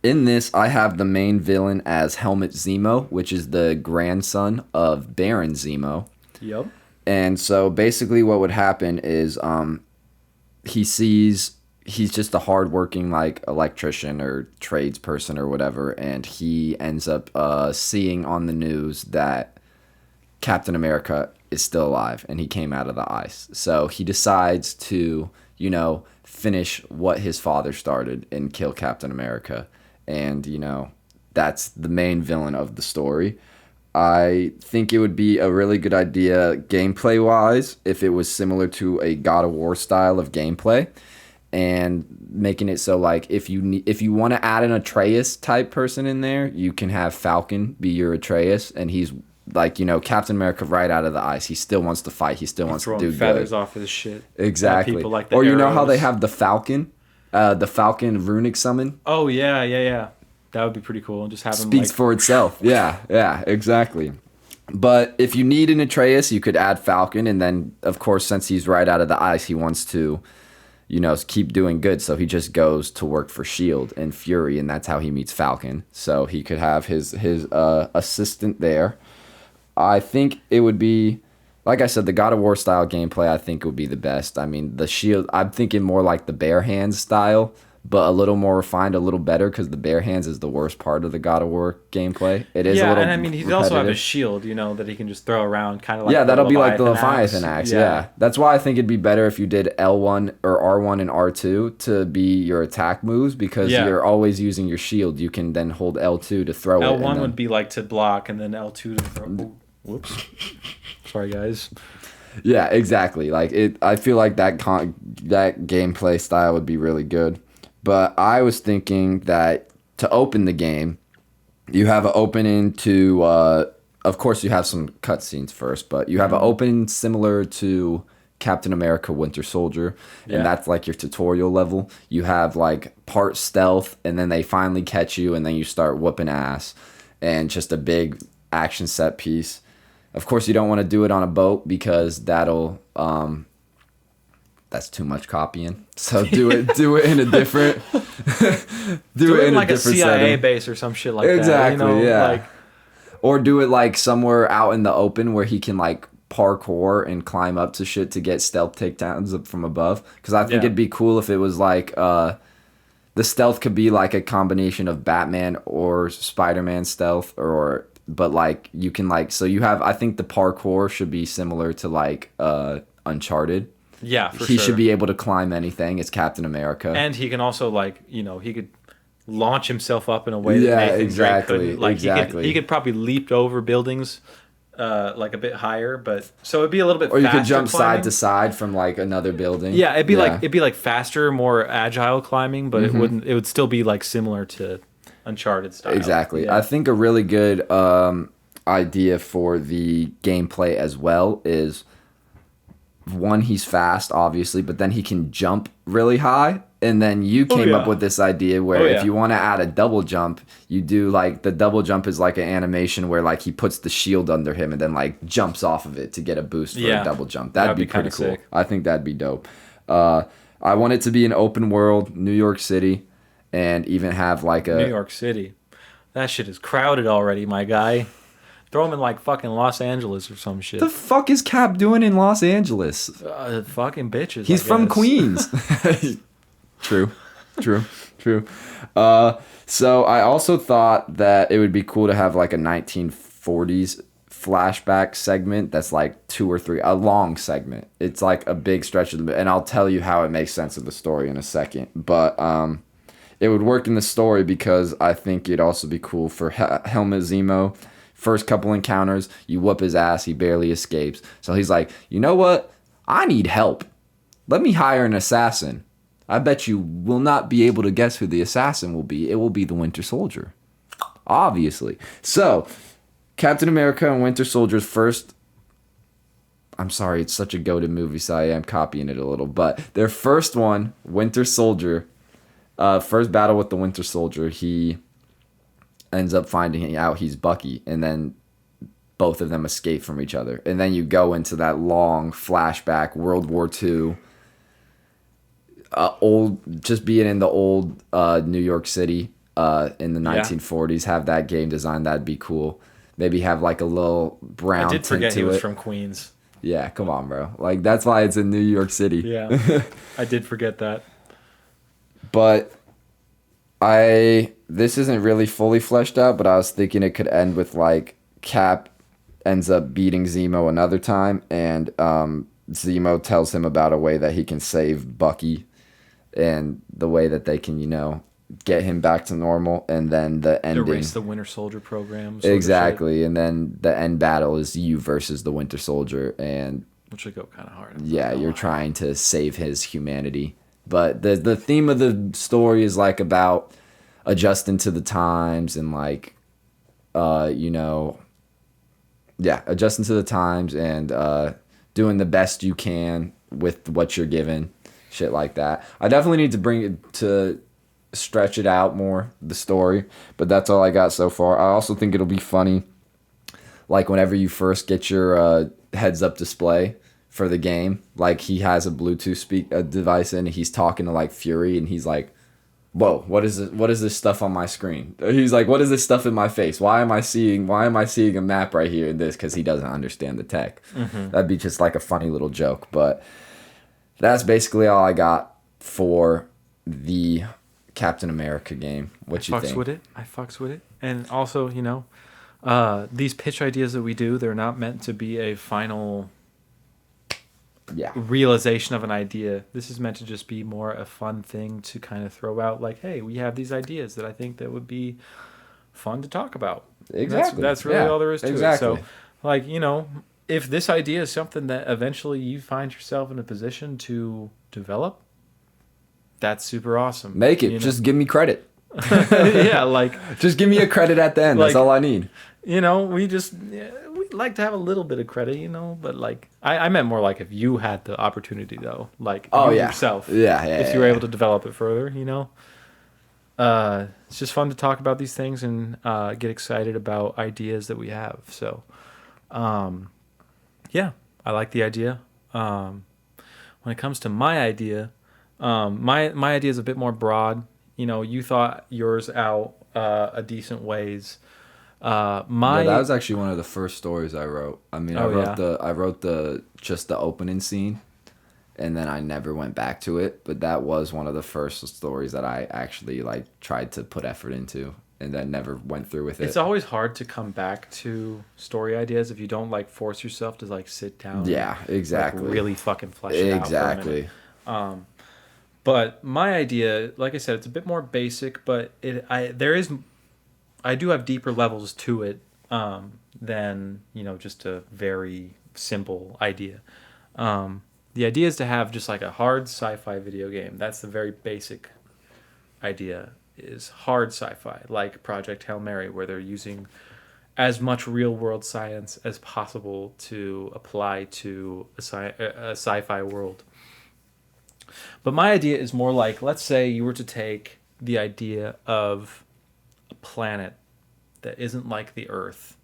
in this, I have the main villain as Helmut Zemo, which is the grandson of Baron Zemo. Yep. And so basically what would happen is he's just a hardworking like electrician or tradesperson or whatever, and he ends up seeing on the news that Captain America is still alive and he came out of the ice. So he decides to, finish what his father started and kill Captain America. And, that's the main villain of the story. I think it would be a really good idea gameplay-wise if it was similar to a God of War style of gameplay, and making it so like if you want to add an Atreus type person in there, you can have Falcon be your Atreus, and he's like, Captain America right out of the ice. He still wants to fight. He still wants to do feathers good. off his shit. Exactly. People like the or arrows. How they have the Falcon runic summon. Oh yeah. That would be pretty cool. Just have him speaks for itself. Yeah, exactly. But if you need an Atreus, you could add Falcon, and then of course since he's right out of the ice, he wants to, keep doing good. So he just goes to work for Shield and Fury, and that's how he meets Falcon. So he could have his assistant there. I think it would be, like I said, the God of War style gameplay. I think would be the best. I mean, the Shield. I'm thinking more like the bare hands style, but a little more refined, a little better, because the bare hands is the worst part of the God of War gameplay. It is a little. And I mean, he'd also have his shield, that he can just throw around, kind of like that'll be like the Leviathan axe. Yeah, that's why I think it'd be better if you did L1 or R1 and R2 to be your attack moves, because you're always using your shield. You can then hold L2 to throw it. L1 would be like to block, and then L2 to throw. Ooh, whoops. Sorry, guys. Yeah, exactly. Like I feel like that gameplay style would be really good. But I was thinking that to open the game, you have an opening to, of course you have some cutscenes first, but you have an opening similar to Captain America Winter Soldier, and that's like your tutorial level. You have like part stealth, and then they finally catch you, and then you start whooping ass, and just a big action set piece. Of course, you don't want to do it on a boat because that'll... that's too much copying. So do it in a different do it in like a CIA setting. Base or some shit like that. Exactly, yeah. Or do it like somewhere out in the open where he can like parkour and climb up to shit to get stealth takedowns up from above. Because I think it'd be cool if it was like the stealth could be like a combination of Batman or Spider-Man stealth, but like you can like, so you have, I think the parkour should be similar to like Uncharted. Yeah, for he should be able to climb anything as Captain America. And he can also, like, he could launch himself up in a way that Nathan Drake couldn't. Like, he could probably leap over buildings like a bit higher, but so it'd be a little bit faster. Or you could jump side to side from like another building. Yeah, it'd be like faster, more agile climbing, but it would still be like similar to Uncharted style. Exactly. Yeah. I think a really good idea for the gameplay as well is, one, he's fast, obviously, but then he can jump really high. And then you came up with this idea where if you want to add a double jump, you do like the double jump is like an animation where like he puts the shield under him and then like jumps off of it to get a boost for a double jump. That'd be pretty cool. Sick. I think that'd be dope. I want it to be an open world, New York City, and even have like a... New York City. That shit is crowded already, my guy. Throw him in like fucking Los Angeles or some shit. The fuck is Cap doing in Los Angeles? Fucking bitches. He's from Queens. True. So I also thought that it would be cool to have like a 1940s flashback segment that's like 2 or 3, a long segment. It's like a big stretch of the, and I'll tell you how it makes sense of the story in a second. But it would work in the story because I think it'd also be cool for Helmut Zemo. First couple encounters, you whoop his ass, he barely escapes. So he's like, you know what? I need help. Let me hire an assassin. I bet you will not be able to guess who the assassin will be. It will be the Winter Soldier. Obviously. So, Captain America and Winter Soldier's first... I'm sorry, it's such a goated movie, so I am copying it a little. But their first one, Winter Soldier, first battle with the Winter Soldier, he... ends up finding out he's Bucky, and then both of them escape from each other. And then you go into that long flashback, World War II, just being in the old New York City in the 1940s, have that game design, that'd be cool. Maybe have like a little brown tint to it. I did forget he was from Queens. Yeah, come on, bro. Like, that's why it's in New York City. Yeah, I did forget that. But... this isn't really fully fleshed out, but I was thinking it could end with like Cap ends up beating Zemo another time, and Zemo tells him about a way that he can save Bucky and the way that they can, get him back to normal, and then the ending... Erase the Winter Soldier program. Exactly, and then the end battle is you versus the Winter Soldier, and... which would go kind of hard. Yeah, you're trying to save his humanity. But the theme of the story is like about adjusting to the times and like, adjusting to the times and doing the best you can with what you're given, shit like that. I definitely need to bring it to stretch it out more, the story, but that's all I got so far. I also think it'll be funny. like whenever you first get your heads up display for the game, like he has a Bluetooth device in, and he's talking to like Fury, and he's like, whoa, what is it? What is this stuff on my screen? He's like, what is this stuff in my face? Why am I seeing a map right here in this? Because he doesn't understand the tech. That'd be just like a funny little joke. But that's basically all I got for the Captain America game. What you think? I fucks with it. And also, these pitch ideas that we do, they're not meant to be a final realization of an idea. This is meant to just be more a fun thing to kind of throw out, like, hey, we have these ideas that I think that would be fun to talk about. Exactly. That's really all there is to it. So, like, if this idea is something that eventually you find yourself in a position to develop, that's super awesome. Make it. Just give me credit. Yeah, like just give me a credit at the end. That's all I need. We like to have a little bit of credit, but like I meant more like if you had the opportunity though, like yourself. If you were able to develop it further, it's just fun to talk about these things and get excited about ideas that we have. So, I like the idea. When it comes to my idea, my idea is a bit more broad. You thought yours out a decent ways. That was actually one of the first stories I wrote. I mean, I wrote the opening scene, and then I never went back to it. But that was one of the first stories that I actually like tried to put effort into, and then never went through with it. It's always hard to come back to story ideas if you don't like force yourself to like sit down. Yeah, exactly. Like, really fucking flesh it out. Exactly. But my idea, like I said, it's a bit more basic, but I do have deeper levels to it than just a very simple idea. The idea is to have just like a hard sci-fi video game. That's the very basic idea, is hard sci-fi, like Project Hail Mary, where they're using as much real-world science as possible to apply to a sci-fi world. But my idea is more like, let's say you were to take the idea of a planet that isn't like the Earth,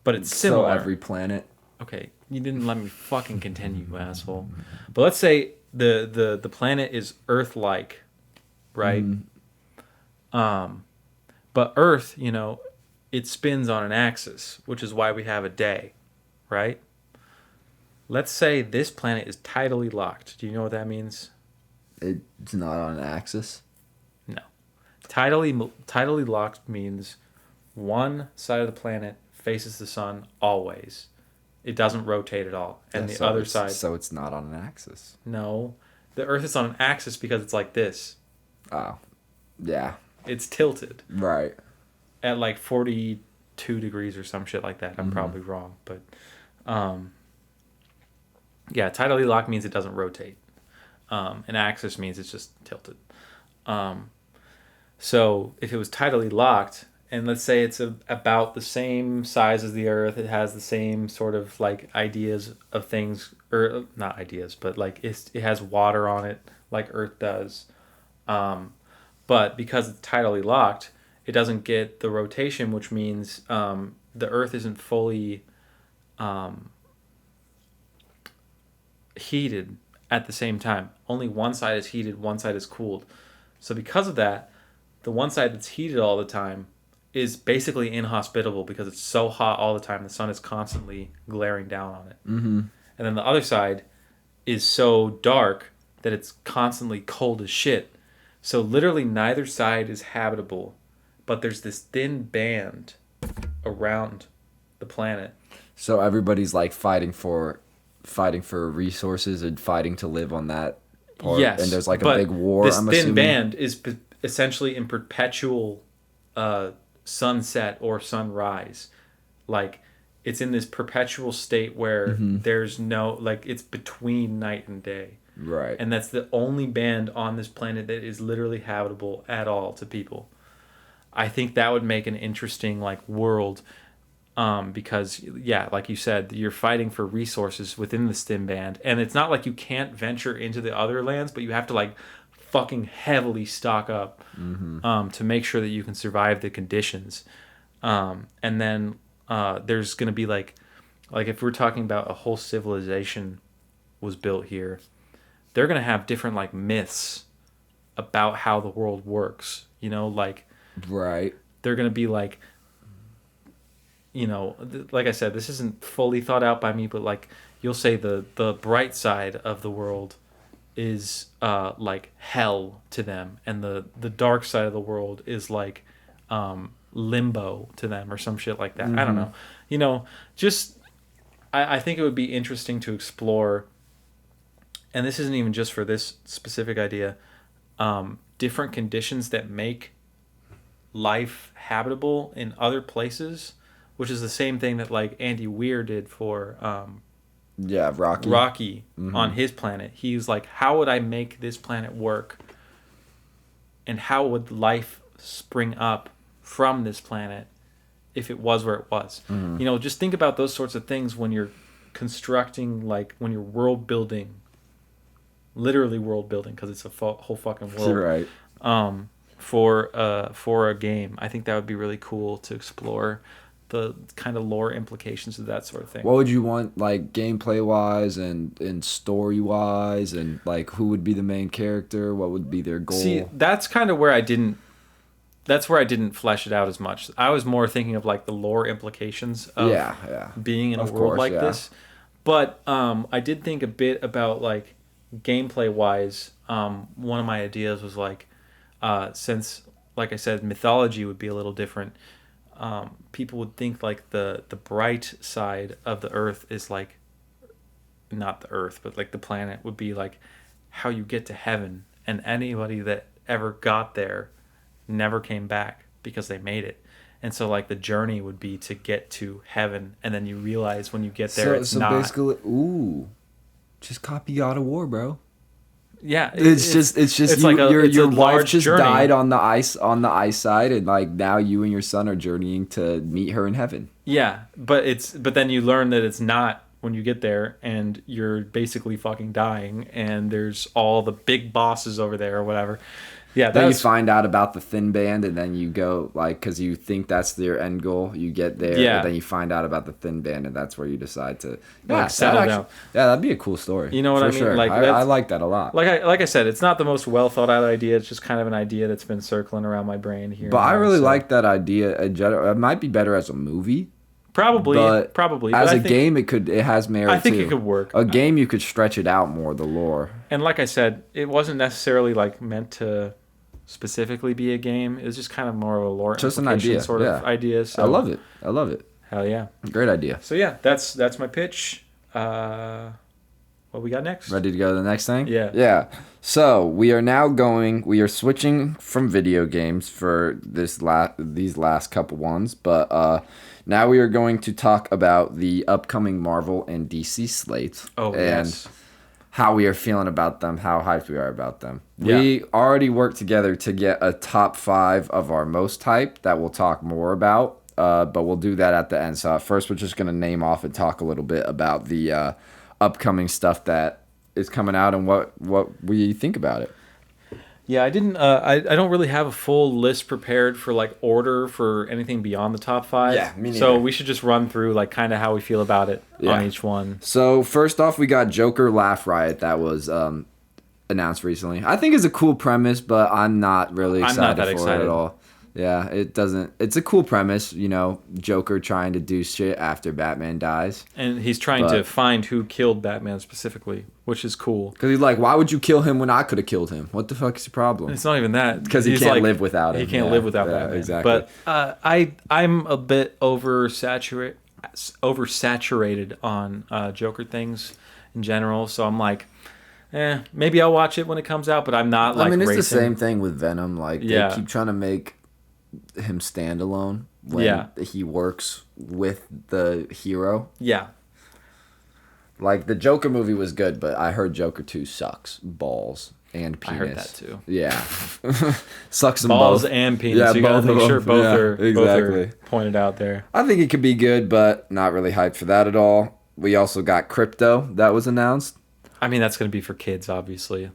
but it's similar. So every planet. Okay, you didn't let me fucking continue, you asshole. But let's say the planet is Earth-like, right? But Earth, it spins on an axis, which is why we have a day, right? Let's say this planet is tidally locked. Do you know what that means? It's not on an axis? No. Tidally locked means one side of the planet faces the sun always. It doesn't rotate at all. And the other side... So it's not on an axis. No. The Earth is on an axis because it's like this. Oh. Yeah. It's tilted. Right. At like 42 degrees or some shit like that. I'm probably wrong. But... yeah, tidally locked means it doesn't rotate. An axis means it's just tilted. So if it was tidally locked, and let's say it's about the same size as the Earth, it has the same sort of like ideas of things, or not ideas, but like it has water on it like Earth does. But because it's tidally locked, it doesn't get the rotation, which means the Earth isn't fully heated at the same time. Only one side is heated, one side is cooled. So because of that, the one side that's heated all the time is basically inhospitable because it's so hot all the time. The sun is constantly glaring down on it. And then the other side is so dark that it's constantly cold as shit. So literally neither side is habitable, but there's this thin band around the planet. So everybody's like fighting for resources and fighting to live on that part. Yes. And there's like a big war. This thin band is essentially in perpetual sunset or sunrise. Like it's in this perpetual state where there's no, like it's between night and day. Right. And that's the only band on this planet that is literally habitable at all to people. I think that would make an interesting like world. Because yeah, like you said, you're fighting for resources within the thin band, and it's not like you can't venture into the other lands, but you have to like fucking heavily stock up to make sure that you can survive the conditions. And then there's going to be like if we're talking about a whole civilization was built here, they're going to have different like myths about how the world works, you know, like right. They're going to be like, you know, like I said, this isn't fully thought out by me, but like you'll say the bright side of the world is like hell to them, and the dark side of the world is like limbo to them or some shit like that. I don't know. You know, just I think it would be interesting to explore, and this isn't even just for this specific idea, different conditions that make life habitable in other places, which is the same thing that like Andy Weir did for Rocky on his planet. He was like, how would I make this planet work, and how would life spring up from this planet if it was where it was? You know, just think about those sorts of things when you're constructing, like when you're world building, literally world building, because it's a whole fucking world. Right. For a game. I think that would be really cool to explore the kind of lore implications of that sort of thing. What would you want, like, gameplay wise and story wise, and like who would be the main character? What would be their goal? See, that's kind of where I didn't flesh it out as much. I was more thinking of like the lore implications of being in a world like this. But I did think a bit about like gameplay wise. One of my ideas was like, since, like I said, mythology would be a little different. People would think like the bright side of the Earth is like, not the Earth, but like the planet would be like how you get to heaven, and anybody that ever got there never came back because they made it. And so like the journey would be to get to heaven, and then you realize when you get there it's not. So basically, just copy God of War, bro. Yeah, it's just your wife just journey. Died on the ice side, and like now you and your son are journeying to meet her in heaven. Yeah, but then you learn that it's not when you get there, and you're basically fucking dying, and there's all the big bosses over there or whatever. Yeah, then you find out about the thin band, and then you go like, because you think that's their end goal. You get there, and then you find out about the thin band, and that's where you decide to settle down. Yeah, that'd be a cool story. You know what I mean? Sure. Like I like that a lot. Like I said, it's not the most well thought out idea. It's just kind of an idea that's been circling around my brain here. But I really like that idea. It might be better as a movie. Probably. As a game, it has merit. I think it could work. A game, you could stretch it out more, the lore. And like I said, it wasn't necessarily like meant to specifically be a game. It was just kind of more of a lore, just an idea, sort of idea. So I love it. Hell yeah, great idea. So yeah, that's my pitch. What we got next? Ready to go to the next thing? Yeah. So we are switching from video games for these last couple ones, but now we are going to talk about the upcoming Marvel and DC slates. Yes. How we are feeling about them, how hyped we are about them. Yeah. We already worked together to get a top 5 of our most hyped that we'll talk more about, but we'll do that at the end. So first we're just going to name off and talk a little bit about the upcoming stuff that is coming out and what we think about it. Yeah, I didn't. I don't really have a full list prepared for like order for anything beyond the top 5. Yeah, me neither. So we should just run through like kind of how we feel about it on each one. So first off, we got Joker Laugh Riot that was announced recently. I think it's a cool premise, but I'm not really excited for it at all. Yeah, it doesn't. It's a cool premise, you know, Joker trying to do shit after Batman dies. And he's trying to find who killed Batman specifically, which is cool. Because he's like, why would you kill him when I could have killed him? What the fuck is your problem? It's not even that. Because he can't live without him. He can't live without Batman. Exactly. But I'm a bit oversaturated on Joker things in general. So I'm like, maybe I'll watch it when it comes out, but I'm not like it's the same thing with Venom. Like, they keep trying to make him stand alone when he works with the hero. Yeah. Like, the Joker movie was good, but I heard Joker 2 sucks balls and penis. I heard that too. Yeah. Sucks them balls both. And penis. Yeah, you gotta make sure both are pointed out there. I think it could be good, but not really hyped for that at all. We also got Crypto that was announced. I mean, that's going to be for kids, obviously.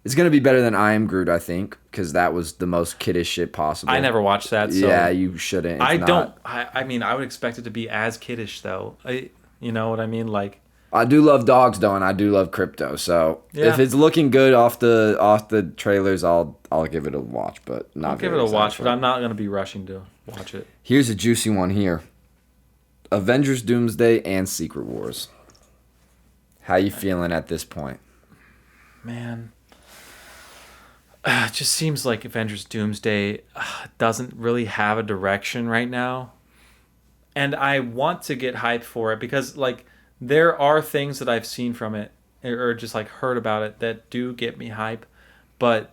It's going to be better than I Am Groot, I think, because that was the most kiddish shit possible. I never watched that, so... Yeah, you shouldn't. I mean, I would expect it to be as kiddish, though. You know what I mean? Like... I do love dogs, though, and I do love crypto, so if it's looking good off the trailers, I'll give it a watch, but not I'll give it a watch, but I'm not going to be rushing to watch it. Here's a juicy one here. Avengers Doomsday and Secret Wars. How you feeling at this point? Man... it just seems like Avengers Doomsday doesn't really have a direction right now. And I want to get hyped for it because, like, there are things that I've seen from it or just, like, heard about it that do get me hype. But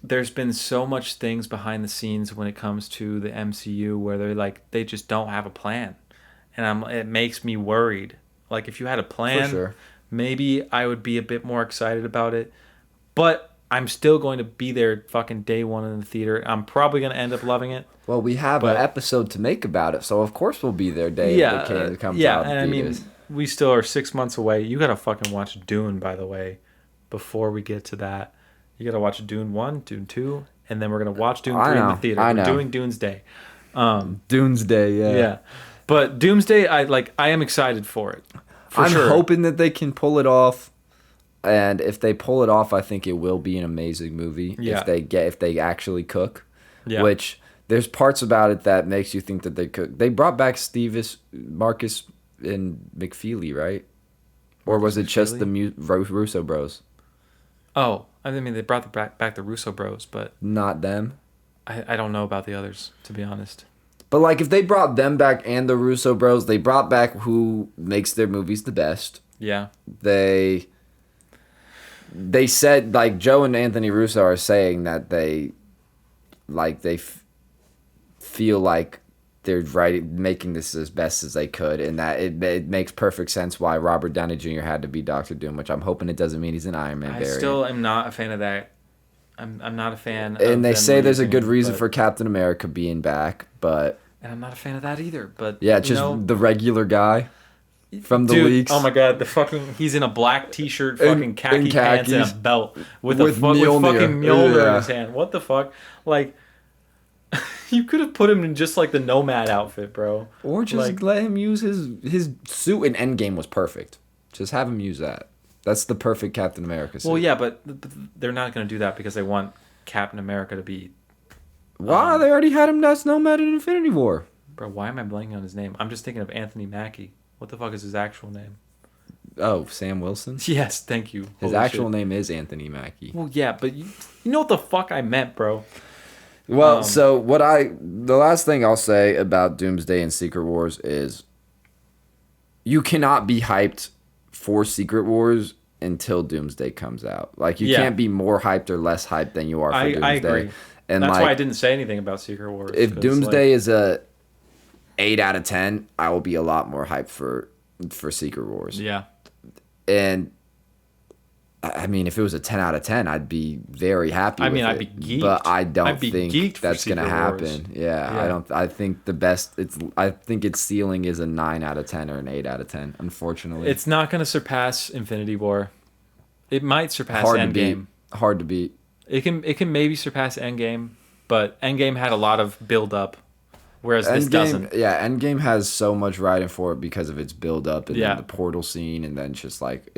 there's been so much things behind the scenes when it comes to the MCU where they just don't have a plan. And it makes me worried. Like, if you had a plan, for sure, maybe I would be a bit more excited about it. But... I'm still going to be there fucking day one in the theater. I'm probably going to end up loving it. Well, we have an episode to make about it, so of course we'll be there day it comes out. And I mean, we still are 6 months away. You got to fucking watch Dune, by the way, before we get to that. You got to watch Dune 1, Dune 2, and then we're going to watch Dune 3 in the theater. We're doing Doomsday. Doomsday, yeah. Yeah. But Doomsday, I am excited for it. I'm hoping that they can pull it off. And if they pull it off, I think it will be an amazing movie. Yeah. If they actually cook, which there's parts about it that makes you think that they cook. They brought back Marcus and McFeely, right? Or was it just the Russo Bros? Oh, I mean they brought back the Russo Bros, but not them. I don't know about the others, to be honest. But like, if they brought them back and the Russo Bros, they brought back who makes their movies the best. Yeah. They said, like, Joe and Anthony Russo are saying that they feel like they're making this as best as they could, and that it makes perfect sense why Robert Downey Jr. had to be Doctor Doom, which I'm hoping it doesn't mean he's an Iron Man variant. I still am not a fan of that. I'm not a fan. And they say there's a good reason for Captain America being back, but... And I'm not a fan of that either, but... Yeah, just the regular guy from the leaks. Oh my god, he's in a black t-shirt, fucking khaki pants, and a belt with fucking Mjolnir in his hand. What the fuck? Like, you could have put him in just like the Nomad outfit, bro. Or just let him use his suit in Endgame was perfect. Just have him use that. That's the perfect Captain America suit. Well, yeah, but they're not going to do that because they want Captain America to be... Why? They already had him as Nomad in Infinity War. Bro, why am I blanking on his name? I'm just thinking of Anthony Mackie. What the fuck is his actual name? Oh, Sam Wilson? Yes, thank you. His actual name is Anthony Mackie. Well, yeah, but you know what the fuck I meant, bro. Well, so the last thing I'll say about Doomsday and Secret Wars is you cannot be hyped for Secret Wars until Doomsday comes out. Like, you can't be more hyped or less hyped than you are for Doomsday. I agree. And that's why I didn't say anything about Secret Wars. If Doomsday is a 8 out of 10, I will be a lot more hyped for Secret Wars. Yeah. And I mean, if it was a 10 out of 10, I'd be very happy with it. I'd be geeked. But I don't think that's going to happen. Yeah, I think I think its ceiling is a 9 out of 10 or an 8 out of 10, unfortunately. It's not going to surpass Infinity War. It might surpass Endgame. Hard to beat. It can maybe surpass Endgame, but Endgame had a lot of build up. Whereas this doesn't. Yeah, Endgame has so much riding for it because of its build up and then the portal scene, and then just like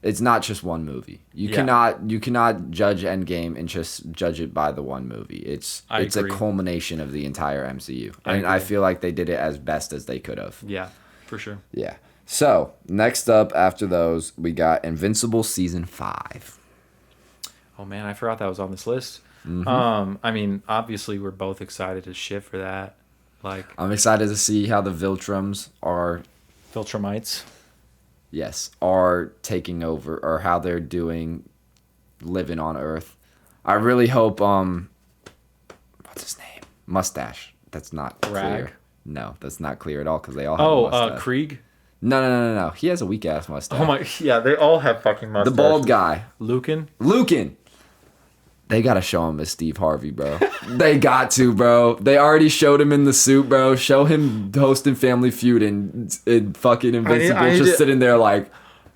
it's not just one movie. You cannot judge Endgame and just judge it by the one movie. It's a culmination of the entire MCU. I feel like they did it as best as they could have. Yeah, for sure. Yeah. So, next up after those, we got Invincible Season 5. Oh man, I forgot that was on this list. Mm-hmm. I mean, obviously we're both excited as shit for that. Like, I'm excited to see how the Viltrums are... Viltrumites? Yes, are taking over, or how they're doing living on Earth. I really hope, what's his name? Mustache. That's not clear. No, that's not clear at all, because they all have a mustache. Krieg? No. He has a weak-ass mustache. Oh my, yeah, they all have fucking mustaches. The bald guy. Lucan? They gotta show him as Steve Harvey, bro. They got to, bro. They already showed him in the suit, bro. Show him hosting Family Feud and fucking Invincible sitting there like...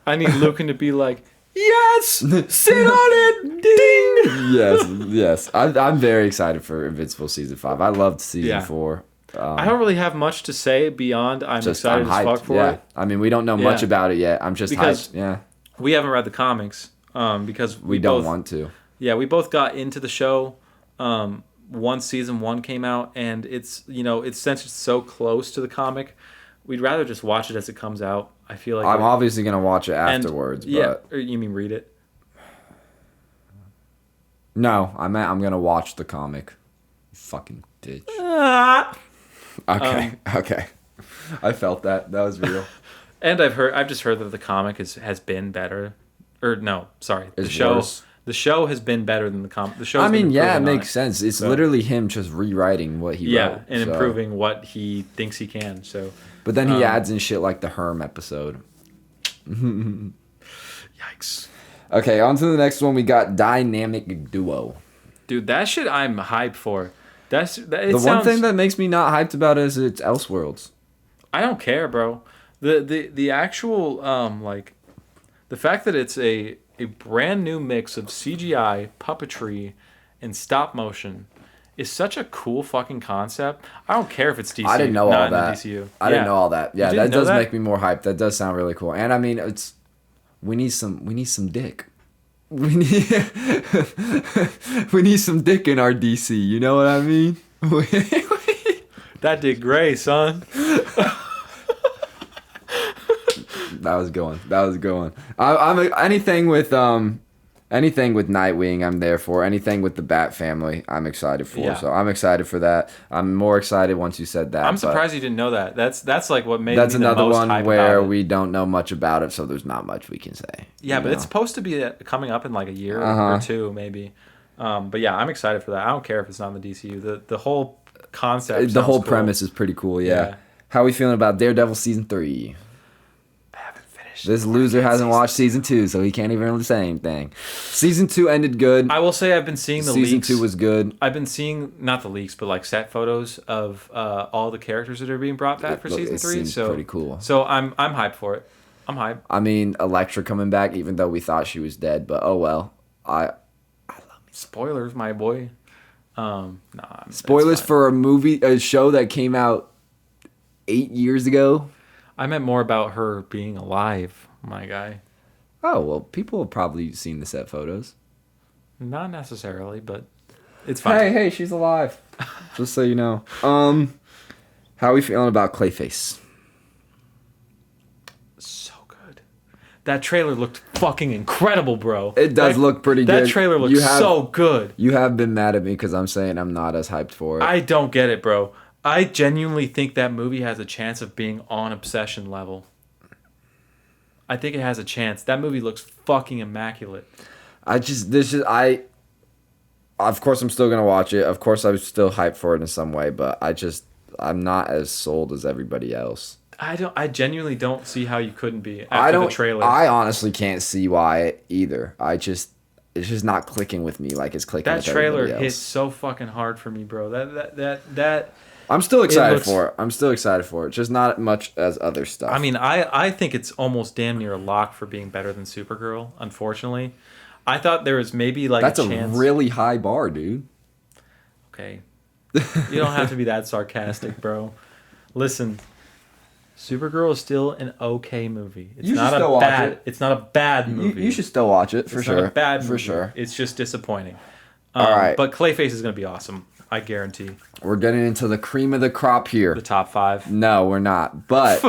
I need Lucan to be like, Yes! Sit on it! Ding! Yes. I'm very excited for Invincible Season 5. I loved Season 4. I don't really have much to say beyond I'm excited as fuck for it. I mean, we don't know much about it yet. I'm just hyped. Yeah. We haven't read the comics because we don't want to. Yeah, we both got into the show once Season 1 came out, and it's, since it's so close to the comic, we'd rather just watch it as it comes out. I feel like I'm obviously going to watch it afterwards. Or you mean read it? No, I'm going to watch the comic. Fucking bitch. Okay. I felt that. That was real. And I've just heard that the comic has been better. Or no, sorry. The show has been better than the comic. The show. I mean, yeah, it makes sense. It's literally him just rewriting what he wrote. And improving what he thinks he can. So. But then he adds in shit like the Herm episode. Yikes. Okay, on to the next one. We got Dynamic Duo. Dude, that shit I'm hyped for. One thing that makes me not hyped about it is it's Elseworlds. I don't care, bro. The actual the fact that it's a brand new mix of CGI, puppetry, and stop motion is such a cool fucking concept. I don't care if it's DC. I didn't know all that. DCU. I didn't know all that. Yeah, that does make me more hyped. That does sound really cool. And I mean, we need some dick. We need some dick in our DC. You know what I mean? That did great, son. That was going. I'm anything with Nightwing, I'm there for. Anything with the Bat family, I'm excited for. Yeah. So I'm excited for that. I'm more excited once you said that. I'm surprised you didn't know that. That's like what made that's me the another most one where we don't know much about it, so there's not much we can say. Yeah, but it's supposed to be coming up in like a year or two, maybe. But yeah, I'm excited for that. I don't care if it's not in the DCU. The whole concept. The whole premise is pretty cool. Yeah. How are we feeling about Daredevil season 3? This loser hasn't watched season 2, so he can't even really say anything. Season 2 ended good. I will say I've been seeing the leaks. Season 2 was good. I've been seeing, not the leaks, but like set photos of all the characters that are being brought back for season 3. So pretty cool. So I'm hyped for it. I'm hyped. I mean, Elektra coming back, even though we thought she was dead, but oh well. I love me. Spoilers, my boy. Spoilers for a show that came out 8 years ago. I meant more about her being alive, my guy. Oh, well, people have probably seen the set photos. Not necessarily, but it's fine. Hey, she's alive. Just so you know. How are we feeling about Clayface? So good. That trailer looked fucking incredible, bro. It does look pretty good. That trailer looks so good. You have been mad at me because I'm saying I'm not as hyped for it. I don't get it, bro. I genuinely think that movie has a chance of being on Obsession level. I think it has a chance. That movie looks fucking immaculate. Of course I'm still gonna watch it. Of course I'm still hyped for it in some way, but I'm not as sold as everybody else. I genuinely don't see how you couldn't be after the trailer. I honestly can't see why either. It's just not clicking with me like it's clicking with everybody else. That trailer hit so fucking hard for me, bro. That I'm still excited for it. Just not much as other stuff. I mean, I think it's almost damn near a lock for being better than Supergirl, unfortunately. I thought there was maybe like That's a chance. That's a really high bar, dude. Okay. You don't have to be that sarcastic, bro. Listen, Supergirl is still an okay movie. It's not a bad movie. You should still watch it, for sure. It's not a bad movie. For sure. It's just disappointing. All right. But Clayface is going to be awesome. I guarantee. We're getting into the cream of the crop here. The top 5. No, we're not. But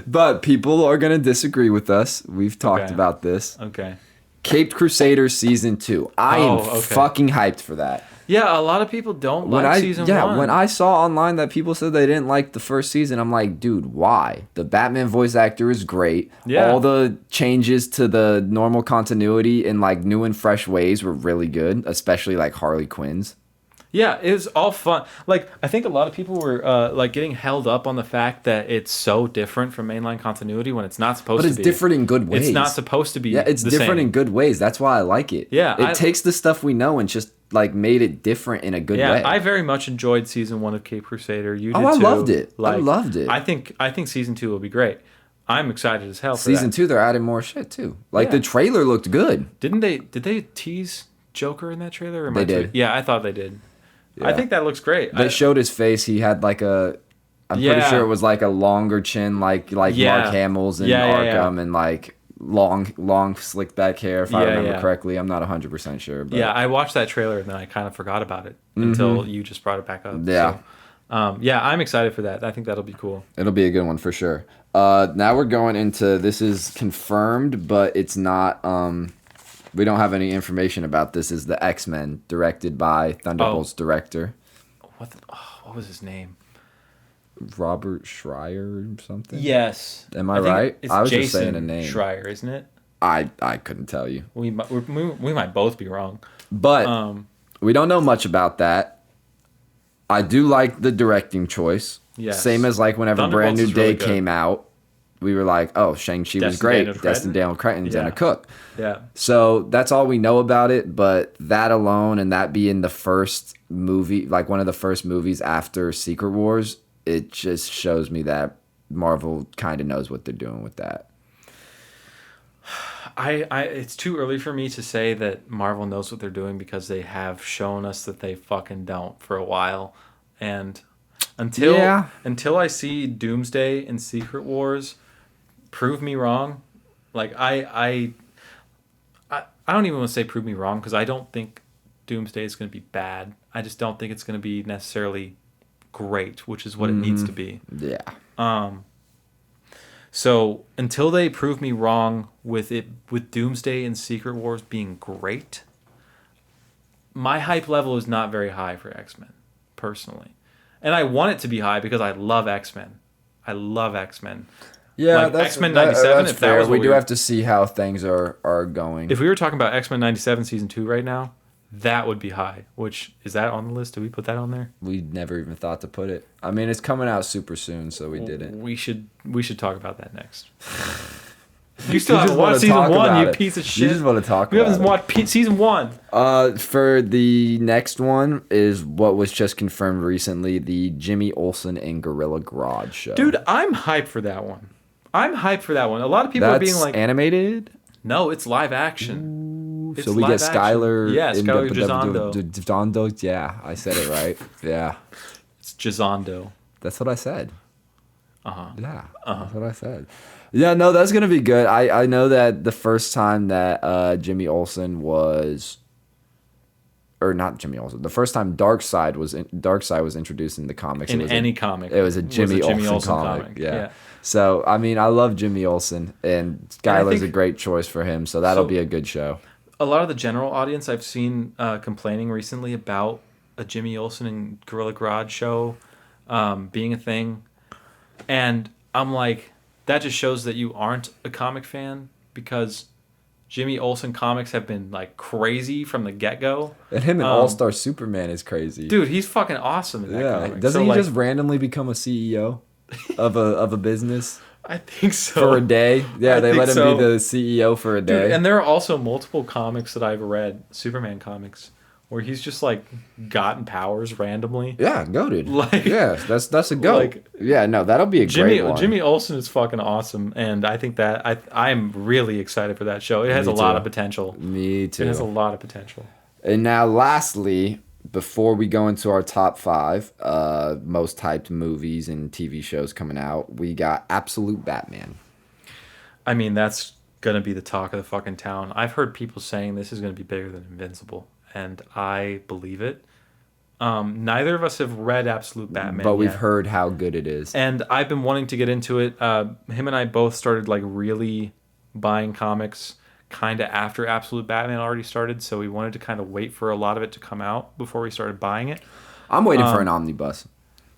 but people are going to disagree with us. We've talked about this. Okay. Caped Crusaders Season 2. I am fucking hyped for that. Yeah, a lot of people don't like Season 1. Yeah, when I saw online that people said they didn't like the first season, I'm like, dude, why? The Batman voice actor is great. Yeah. All the changes to the normal continuity in like new and fresh ways were really good, especially like Harley Quinn's. Yeah, it was all fun. Like, I think a lot of people were like getting held up on the fact that it's so different from mainline continuity when it's not supposed to be. But it's different in good ways. It's not supposed to be. Yeah, it's different in good ways. That's why I like it. Yeah, it takes the stuff we know and just like made it different in a good way. Yeah, I very much enjoyed season 1 of Cape Crusader. You did too. I loved it. Like, I loved it. I think season 2 will be great. I'm excited as hell for Season that. 2, they're adding more shit too. Like the trailer looked good. Did they tease Joker in that trailer? Or They did. Yeah, I thought they did. Yeah. I think that looks great. They showed his face. He had like a. I'm pretty sure it was like a longer chin, like Mark Hamill's in Arkham, and like long slick back hair. If I remember correctly, I'm not 100% sure. But. Yeah, I watched that trailer and then I kind of forgot about it until you just brought it back up. Yeah. So, I'm excited for that. I think that'll be cool. It'll be a good one for sure. Now we're going into, this is confirmed, but it's not. We don't have any information about this. Is the X-Men directed by Thunderbolt's director? What was his name? Robert Schreier or something? Am Am I right? It's I was Jason just saying a name. Schreier, isn't it? I couldn't tell you. We might both be wrong. But we don't know much about that. I do like the directing choice. Yes. Same as like whenever Brand New Day really came out, we were like, oh, Shang-Chi was great. Destin Daniel Cretton's and a cook. Yeah. So that's all we know about it. But that alone, and that being the first movie, like one of the first movies after Secret Wars, it just shows me that Marvel kind of knows what they're doing with that. It's too early for me to say that Marvel knows what they're doing because they have shown us that they fucking don't for a while. And until I see Doomsday and Secret Wars prove me wrong, like I don't even want to say prove me wrong because I don't think Doomsday is going to be bad. I just don't think it's going to be necessarily great, which is what it needs to be. Yeah. So until they prove me wrong with Doomsday and Secret Wars being great, my hype level is not very high for X-Men, personally. And I want it to be high because I love X-Men. I love X-Men. Yeah, like that's X-Men 97. That's fair. We do have to see how things are going. If we were talking about X-Men 97 season 2 right now, that would be high. Which is that on the list? Did we put that on there? We never even thought to put it. I mean, it's coming out super soon, so we didn't. We should talk about that next. You still haven't watched season 1, you piece of shit. You just want to talk about it. We haven't watched season 1. For the next one is what was just confirmed recently, the Jimmy Olsen and Gorilla Grodd show. Dude, I'm hyped for that one. A lot of people are being like... animated? No, it's live action. Ooh, so we get Skylar... Yeah, Skylar Gisondo. Yeah, I said it right. Yeah. It's Gisondo. That's what I said. Uh-huh. Yeah, that's what I said. Yeah, no, that's going to be good. I know that the first time that Jimmy Olsen was... Or not Jimmy Olsen. The first time Darkseid was introduced in the comics. In any comic. It was a Jimmy Olsen comic. Yeah. So, I mean, I love Jimmy Olsen, and Skylar's a great choice for him, so that'll be a good show. A lot of the general audience I've seen complaining recently about a Jimmy Olsen and Gorilla Grodd show being a thing. And I'm like, that just shows that you aren't a comic fan because Jimmy Olsen comics have been like crazy from the get-go. And him in All-Star Superman is crazy. Dude, he's fucking awesome in that comic. Doesn't he just randomly become a CEO of a business? I think so. For a day? Yeah, they let him be the CEO for a day. Dude, and there are also multiple comics that I've read, Superman comics, where he's just like gotten powers randomly. Yeah, goated. That's a goat. That'll be a great one. Jimmy Olsen is fucking awesome, and I think that I'm really excited for that show. It has a lot of potential. Me too. It has a lot of potential. And now, lastly, before we go into our top 5 most hyped movies and TV shows coming out, we got Absolute Batman. I mean, that's gonna be the talk of the fucking town. I've heard people saying this is gonna be bigger than Invincible. And I believe it. Neither of us have read Absolute Batman but we've heard how good it is. And I've been wanting to get into it. Him and I both started like really buying comics kind of after Absolute Batman already started. So we wanted to kind of wait for a lot of it to come out before we started buying it. I'm waiting for an omnibus.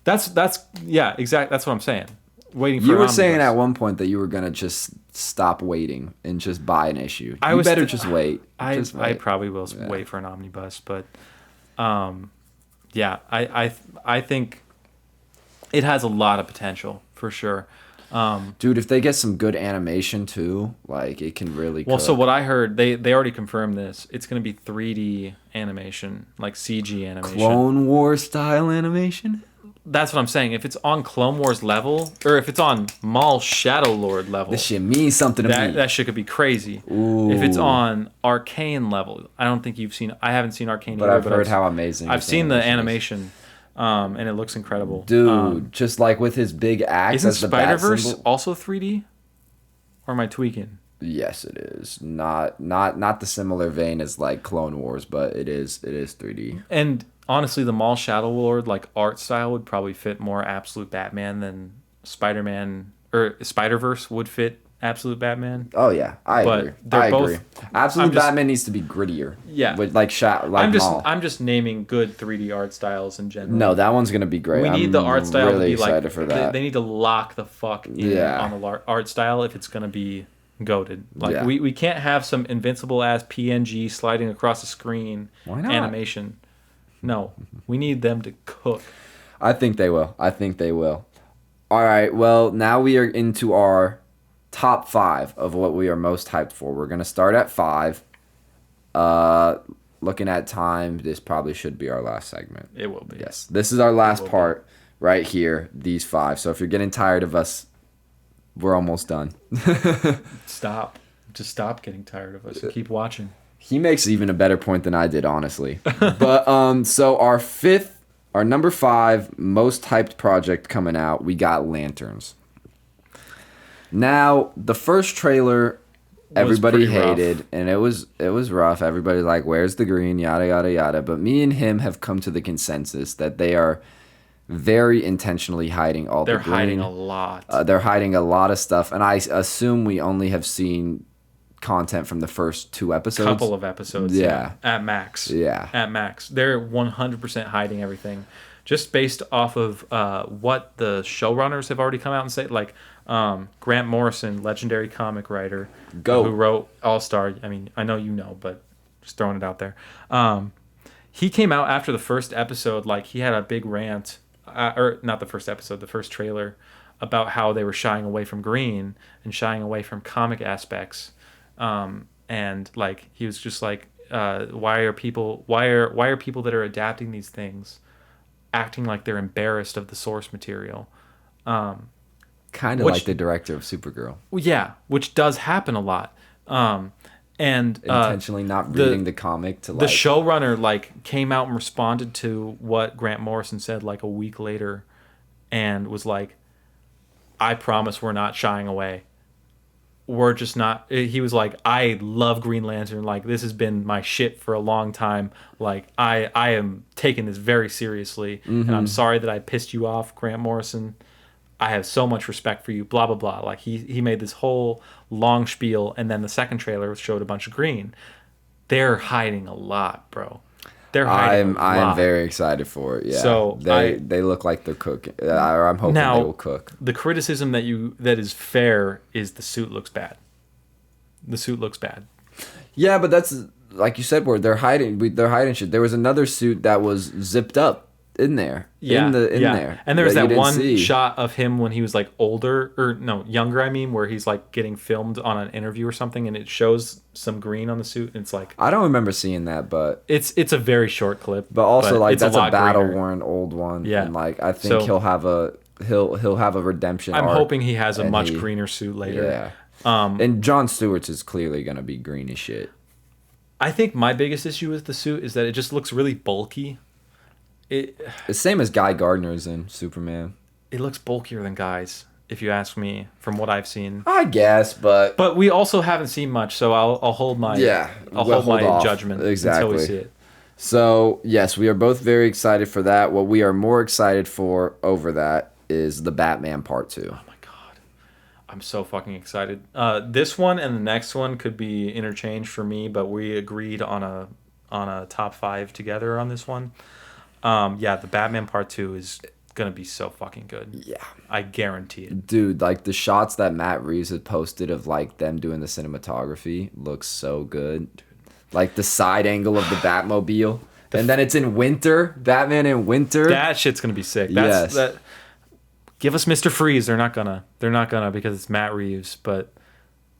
That's exactly. That's what I'm saying. Waiting for you were saying at one point that you were going to just stop waiting and just buy an issue. You better just wait. I probably will wait for an omnibus, but I think it has a lot of potential for sure. Dude, if they get some good animation too, like it can really cook. So what I heard, they already confirmed this. It's going to be 3D animation, like CG animation. Clone Wars style animation? That's what I'm saying. If it's on Clone Wars level, or if it's on Maul Shadow Lord level, this shit means something to me. That shit could be crazy. Ooh. If it's on Arcane level, I don't think you've seen. I haven't seen Arcane but either. I've heard how amazing. I've seen the animation, and it looks incredible. Dude, just like with his big axe. Isn't Spider-Verse also 3D? Or am I tweaking? Yes, it is. Not the similar vein as like Clone Wars, but it is 3D. And honestly, the Maul Shadow Lord like art style would probably fit more Absolute Batman than Spider-Man or Spider-Verse would fit Absolute Batman. Oh yeah, I agree. Absolute Batman needs to be grittier. Yeah, with like Maul. I'm just naming good 3D art styles in general. No, that one's gonna be great. We need the art style really to be excited like for that. They need to lock the fuck in on the art style if it's gonna be goated. Like we can't have some invincible ass PNG sliding across the screen. Why not? Animation. No, we need them to cook. I think they will. All right. Well, now we are into our top 5 of what we are most hyped for. We're gonna start at 5. Looking at time, this probably should be our last segment. It will be. Yes, this is our last part right here. These 5. So if you're getting tired of us, we're almost done. Stop. Just stop getting tired of us. Keep watching. He makes even a better point than I did, honestly. But so our number 5 most hyped project coming out, we got Lanterns. Now, the first trailer everybody hated, and it was rough. Everybody's like, "Where's the green?" Yada yada yada. But me and him have come to the consensus that they are very intentionally hiding all the green. They're hiding a lot. They're hiding a lot of stuff, and I assume we only have seen content from the first 2 episodes. Couple of episodes. Yeah. At max. Yeah. At max. They're 100% hiding everything. Just based off of what the showrunners have already come out and said. Like Grant Morrison, legendary comic writer. Who wrote All-Star. I mean, I know you know, but just throwing it out there. He came out after the first episode. Like, he had a big rant. Or not the first episode, the first trailer. About how they were shying away from green and shying away from comic aspects. And like he was just like, why are people that are adapting these things acting like they're embarrassed of the source material? Kind of like the director of Supergirl. Yeah, which does happen a lot. And intentionally not reading the comic to like... The showrunner like came out and responded to what Grant Morrison said like a week later, and was like, "I promise we're not shying away. We're just not." He was like, "I love Green Lantern. Like, this has been my shit for a long time. Like, I am taking this very seriously, and I'm sorry that I pissed you off, Grant Morrison. I have so much respect for you." Blah blah blah. Like he made this whole long spiel, and then the second trailer showed a bunch of green. They're hiding a lot, bro. They're hiding a lot. I'm very excited for it. Yeah. So they look like they're cooking. I'm hoping they will cook. The criticism that is fair is the suit looks bad. The suit looks bad. Yeah, but that's like you said, where they're hiding shit. There was another suit that was zipped up in there. Yeah, there. And there was that one shot of him when he was like older, or no, younger, I mean, where he's like getting filmed on an interview or something, and it shows some green on the suit, and it's like, I don't remember seeing that, but it's a very short clip. But also like that's a battle worn old one. Yeah. And like I think he'll have a redemption. I'm hoping he has a much greener suit later. Yeah. And Jon Stewart's is clearly gonna be green as shit. I think my biggest issue with the suit is that it just looks really bulky. The same as Guy Gardner's in Superman. It looks bulkier than Guy's, if you ask me, from what I've seen. I guess, but we also haven't seen much, so I'll hold my judgment until we see it. So yes, we are both very excited for that. What we are more excited for over that is the Batman Part 2. Oh my god, I'm so fucking excited. This one and the next one could be interchanged for me, but we agreed on a top 5 together on this one. The Batman Part 2 is gonna be so fucking good. Yeah, I guarantee it. Dude, like the shots that Matt Reeves had posted of like them doing the cinematography looks so good. Dude. Like the side angle of the Batmobile, and then it's in winter. Batman in winter. That shit's gonna be sick. Give us Mr. Freeze. They're not gonna because it's Matt Reeves, but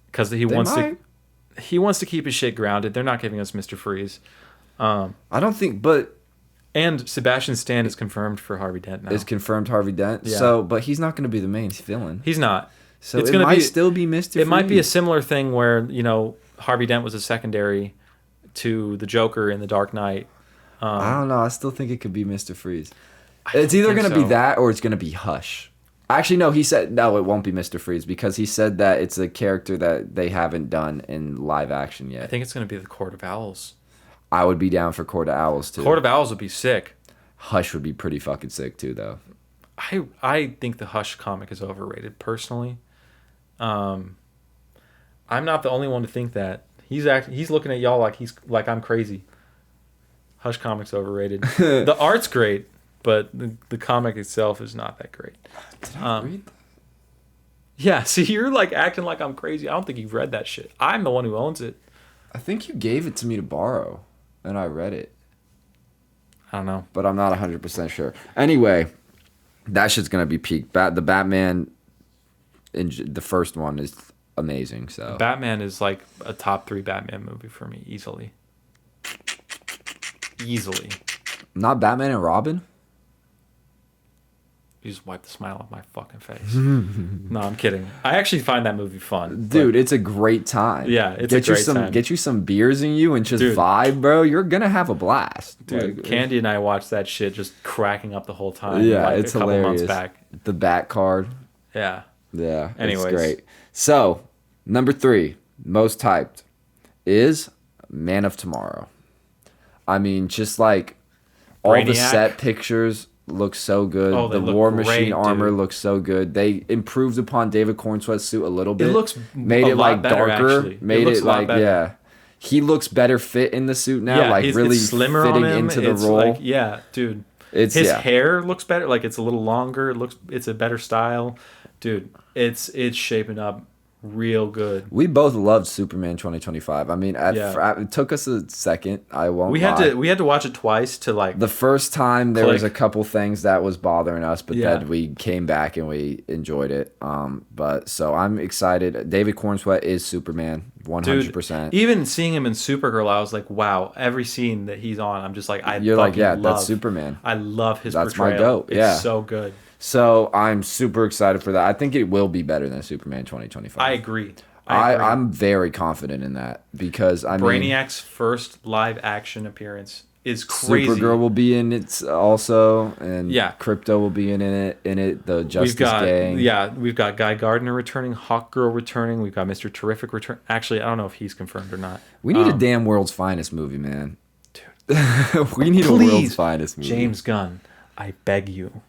because he wants to keep his shit grounded. They're not giving us Mr. Freeze. I don't think, but And Sebastian Stan is confirmed for Harvey Dent now. Is confirmed Harvey Dent. Yeah. So, but he's not going to be the main villain. He's not. So it might still be Mr. Freeze. It might be a similar thing where, Harvey Dent was a secondary to the Joker in The Dark Knight. I don't know. I still think it could be Mr. Freeze. It's either going to be that or it's going to be Hush. Actually, no, he said, no, it won't be Mr. Freeze because he said that it's a character that they haven't done in live action yet. I think it's going to be the Court of Owls. I would be down for Court of Owls, too. Court of Owls would be sick. Hush would be pretty fucking sick, too, though. I think the Hush comic is overrated, personally. I'm not the only one to think that. He's looking at y'all like I'm crazy. Hush comic's overrated. The art's great, but the comic itself is not that great. Did I read that? Yeah, see, you're acting like I'm crazy. I don't think you've read that shit. I'm the one who owns it. I think you gave it to me to borrow, and I read it. I don't know. But I'm not 100% sure. Anyway, that shit's going to be peak. The Batman, the first one, is amazing. So Batman is like a top 3 Batman movie for me, easily. Easily. Not Batman and Robin? You just wipe the smile off my fucking face. No, I'm kidding. I actually find that movie fun. Dude, it's a great time. Yeah, it's a great time. Get you some beers in you and just vibe, bro. You're going to have a blast. Dude, Candy and I watched that shit just cracking up the whole time. Yeah, it's a couple hilarious. Months back. The Bat card. Yeah. Yeah, anyways. It's great. So, number 3, most hyped, is Man of Tomorrow. I mean, just like all the set pictures look so good. Oh, the War Machine armor looks so good. They improved upon David Cornsweat's suit a little bit. It looks made it like better, darker. actually. Made it like better. He looks better fit in the suit now. Yeah, like really slimmer fitting on him. into the role. Dude. His hair looks better. Like it's a little longer. It's a better style. Dude, it's shaping up real good. We both loved Superman 2025. I mean, it took us a second. I won't. We had to watch it twice to like. The first time there was a couple things that was bothering us, but then we came back and we enjoyed it. But so I'm excited. David Cornsweet is Superman 100%. Even seeing him in Supergirl, I was like, wow. Every scene that he's on, I'm just like, that's Superman. I love his that's portrayal. My goat. It's so good. So I'm super excited for that. I think it will be better than Superman 2025. I agree. I'm very confident in that because Brainiac's first live action appearance is crazy. Supergirl will be in it also, and Crypto will be in it. The Justice Gang. Yeah, we've got Guy Gardner returning, Hawkgirl returning. We've got Mr. Terrific return. Actually, I don't know if he's confirmed or not. We need a damn World's Finest movie, man. Dude, we need a World's Finest movie. James Gunn, I beg you.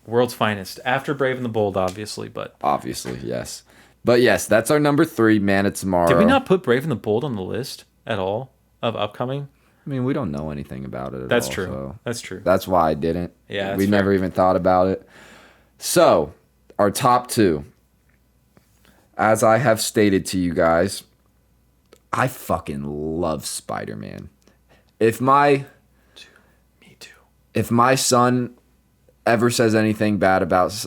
World's Finest. After Brave and the Bold, obviously, but... Obviously, yes. But yes, that's our number 3, Man of Tomorrow. Did we not put Brave and the Bold on the list at all of upcoming? I mean, we don't know anything about it at all. That's true. So that's true. That's why I didn't. Yeah, we never even thought about it. So, our top 2. As I have stated to you guys, I fucking love Spider-Man. Me too. If my son ever says anything bad about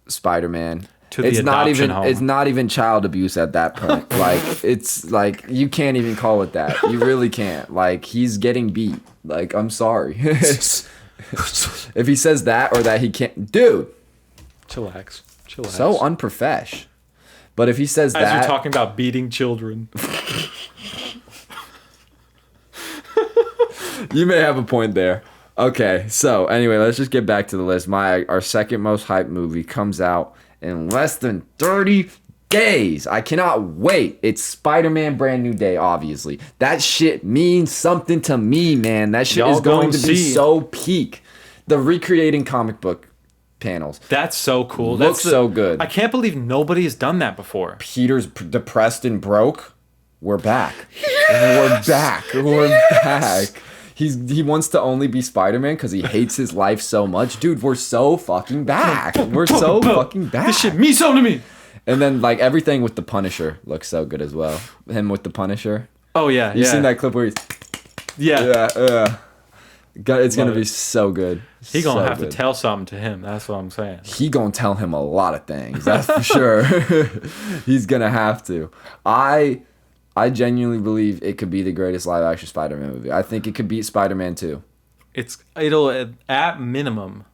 Spider-Man, it's not even child abuse at that point. Like it's like you can't even call it that. You really can't. Like he's getting beat. Like I'm sorry. If he says that or that he can't, dude, chillax. So unprofesh. But if he says as you're talking about beating children, you may have a point there. Okay, so anyway, let's just get back to the list. Our second most hyped movie comes out in less than 30 days. I cannot wait. It's Spider-Man Brand New Day, obviously. That shit means something to me, man. That shit is going to be so peak. The recreating comic book panels. That's so cool. Looks so good. I can't believe nobody has done that before. Peter's depressed and broke. We're back. Yes! We're back. He wants to only be Spider-Man because he hates his life so much. Dude, we're so fucking back. We're so fucking back. This shit means something to me. And then, like, everything with the Punisher looks so good as well. Him with the Punisher. Oh, yeah. You seen that clip where he's... Yeah. It's going to be so good. He going to have to tell something to him. That's what I'm saying. He going to tell him a lot of things. That's for sure. He's going to have to. I genuinely believe it could be the greatest live-action Spider-Man movie. I think it could beat Spider-Man 2. It'll at minimum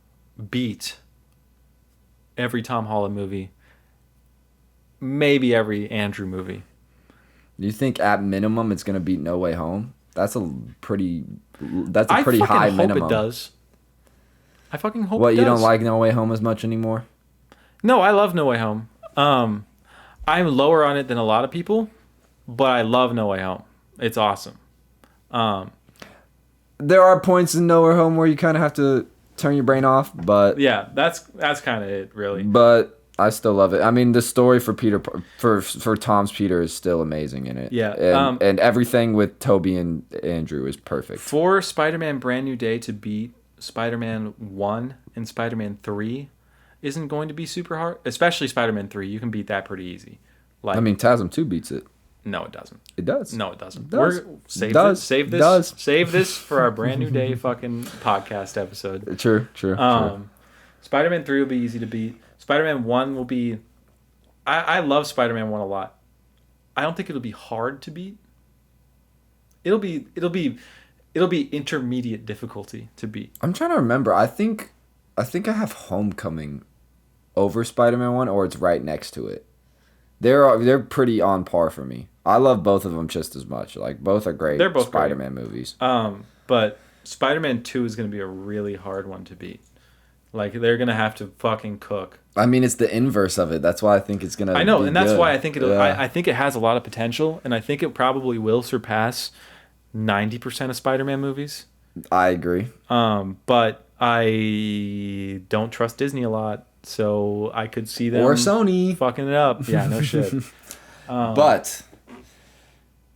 beat every Tom Holland movie, maybe every Andrew movie. Do you think at minimum it's gonna beat No Way Home? That's a pretty high minimum. I hope it does. I fucking hope What, it does. You don't like No Way Home as much anymore? No, I love No Way Home. I'm lower on it than a lot of people, but I love No Way Home. It's awesome. There are points in No Way Home where you kind of have to turn your brain off, but yeah, that's kind of it, really. But I still love it. I mean, the story for Tom's Peter is still amazing in it. Yeah, and everything with Toby and Andrew is perfect. For Spider-Man Brand New Day to beat Spider-Man 1 and Spider-Man 3 isn't going to be super hard, especially Spider-Man 3. You can beat that pretty easy. I mean, TASM 2 beats it. No, it doesn't. It does. No, it doesn't. Save this for our Brand New Day fucking podcast episode. True. Spider-Man 3 will be easy to beat. Spider-Man 1 will be... I love Spider-Man 1 a lot. I don't think it'll be hard to beat. It'll be intermediate difficulty to beat. I'm trying to remember. I think I have Homecoming over Spider-Man 1, or it's right next to it. They're pretty on par for me. I love both of them just as much. Like, both are great. They're both Spider-Man great. movies. But Spider-Man 2 is going to be a really hard one to beat. Like, they're going to have to fucking cook. I mean, it's the inverse of it. That's why I think it's going to I know, and that's good. why I think it'll. Yeah. I think it has a lot of potential, and I think it probably will surpass 90% of Spider-Man movies. I agree. But I don't trust Disney a lot, so I could see them... Or Sony. Fucking it up. Yeah, no shit. But...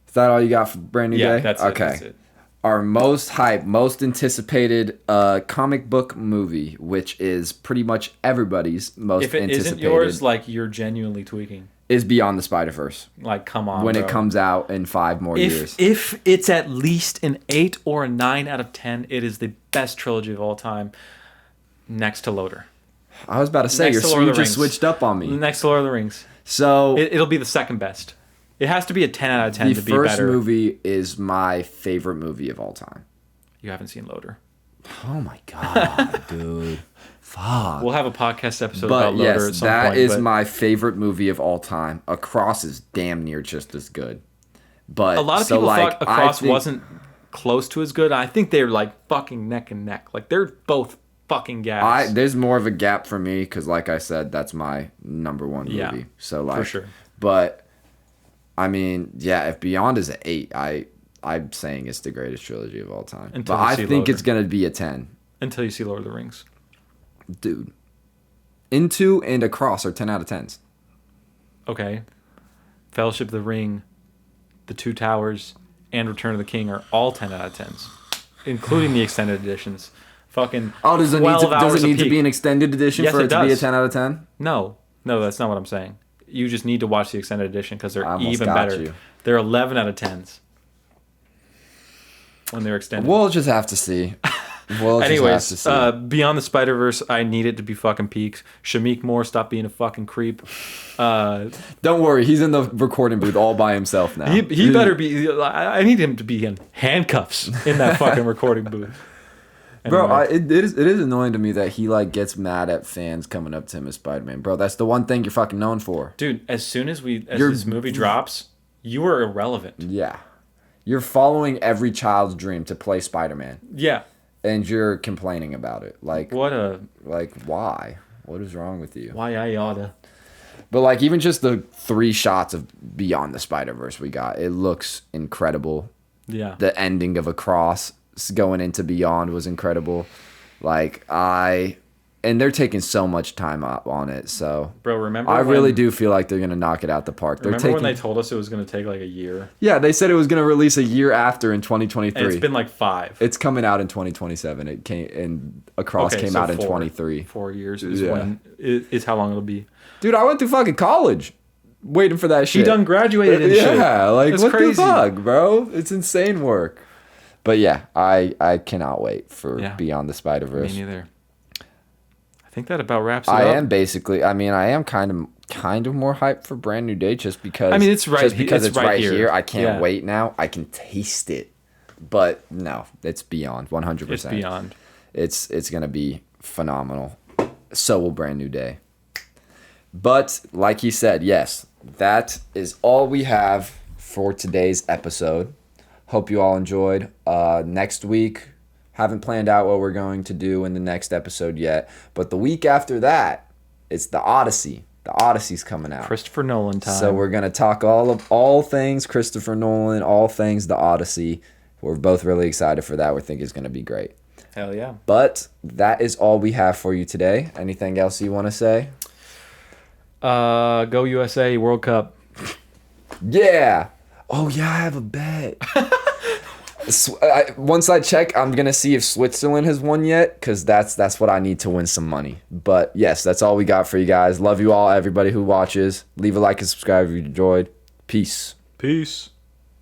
Is that all you got for Brand New Day? Yeah, that's it. That's it. Our most hype, most anticipated comic book movie, which is pretty much everybody's most anticipated. If it isn't yours, like, you're genuinely tweaking. Is Beyond the Spider-Verse. Like, come on, when bro. It comes out in 5 more years. If it's at least an 8 or a 9 out of 10, it is the best trilogy of all time, next to Loader. I was about to say, you just switched up on me. Next to Lord of the Rings. So it'll be the second best. It has to be a 10 out of 10 to be better. The first movie is my favorite movie of all time. You haven't seen Loader. Oh my god, dude. Fuck. We'll have a podcast episode about Loader at some point. That is my favorite movie of all time. Across is damn near just as good. But a lot of people thought Across wasn't close to as good. I think they're like fucking neck and neck. Like, they're both fucking gaps. There's more of a gap for me because, like I said, that's my number one movie. Yeah, so, like, for sure. But I mean, yeah, if Beyond is an 8, I'm saying it's the greatest trilogy of all time. But I think it's gonna be a 10 until you see Lord of the Rings. Dude, Into and Across are 10 out of 10s. Okay, Fellowship of the Ring, The Two Towers, and Return of the King are all 10 out of 10s, including the extended editions. Fucking does it need to be an extended edition for it to be a 10 out of 10? No, that's not what I'm saying. You just need to watch the extended edition because they're even better. You. They're 11 out of 10s when they're extended. We'll just have to see. Anyways, Beyond the Spider-Verse, I need it to be fucking peaks. Shameik Moore, stop being a fucking creep. Don't worry, he's in the recording booth all by himself now. He better be. I need him to be in handcuffs in that fucking recording booth. Anyway. Bro, it is annoying to me that he like gets mad at fans coming up to him as Spider-Man. Bro, that's the one thing you're fucking known for. Dude, as soon as this movie drops, you are irrelevant. Yeah. You're following every child's dream to play Spider-Man. Yeah. And you're complaining about it. Like, why? What is wrong with you? Why I oughta. But like, even just the 3 shots of Beyond the Spider-Verse we got, it looks incredible. Yeah. The ending of Across going into Beyond was incredible. And they're taking so much time up on it. So, bro, remember? I really do feel like they're gonna knock it out the park. Remember when they told us it was gonna take like a year? Yeah, they said it was gonna release a year after in 2023. And it's been like 5. It's coming out in 2027. It came and Across came out in 23. 4 years is how long it'll be. Dude, I went through fucking college waiting for that shit. He done graduated and shit. Yeah, like, that's what crazy. the fuck, bro? It's insane work. But yeah, I cannot wait for Beyond the Spider-Verse. Me neither. I think that about wraps it up. I am kind of more hyped for Brand New Day just because it's right. Just because it's right here. I can't wait now. I can taste it. But no, it's beyond 100%. It's beyond. It's gonna be phenomenal. So will Brand New Day. But like he said, yes, that is all we have for today's episode. Hope you all enjoyed. Next week, haven't planned out what we're going to do in the next episode yet. But the week after that, it's the Odyssey. The Odyssey's coming out. Christopher Nolan time. So we're gonna talk all things Christopher Nolan, all things the Odyssey. We're both really excited for that. We think it's gonna be great. Hell yeah. But that is all we have for you today. Anything else you want to say? Go USA World Cup. Yeah. Oh yeah, I have a bet. Once I check, I'm gonna see if Switzerland has won yet, because that's what I need to win some money. But yes, that's all we got for you guys. Love you all, everybody who watches. Leave a like and subscribe if you enjoyed. Peace. Peace.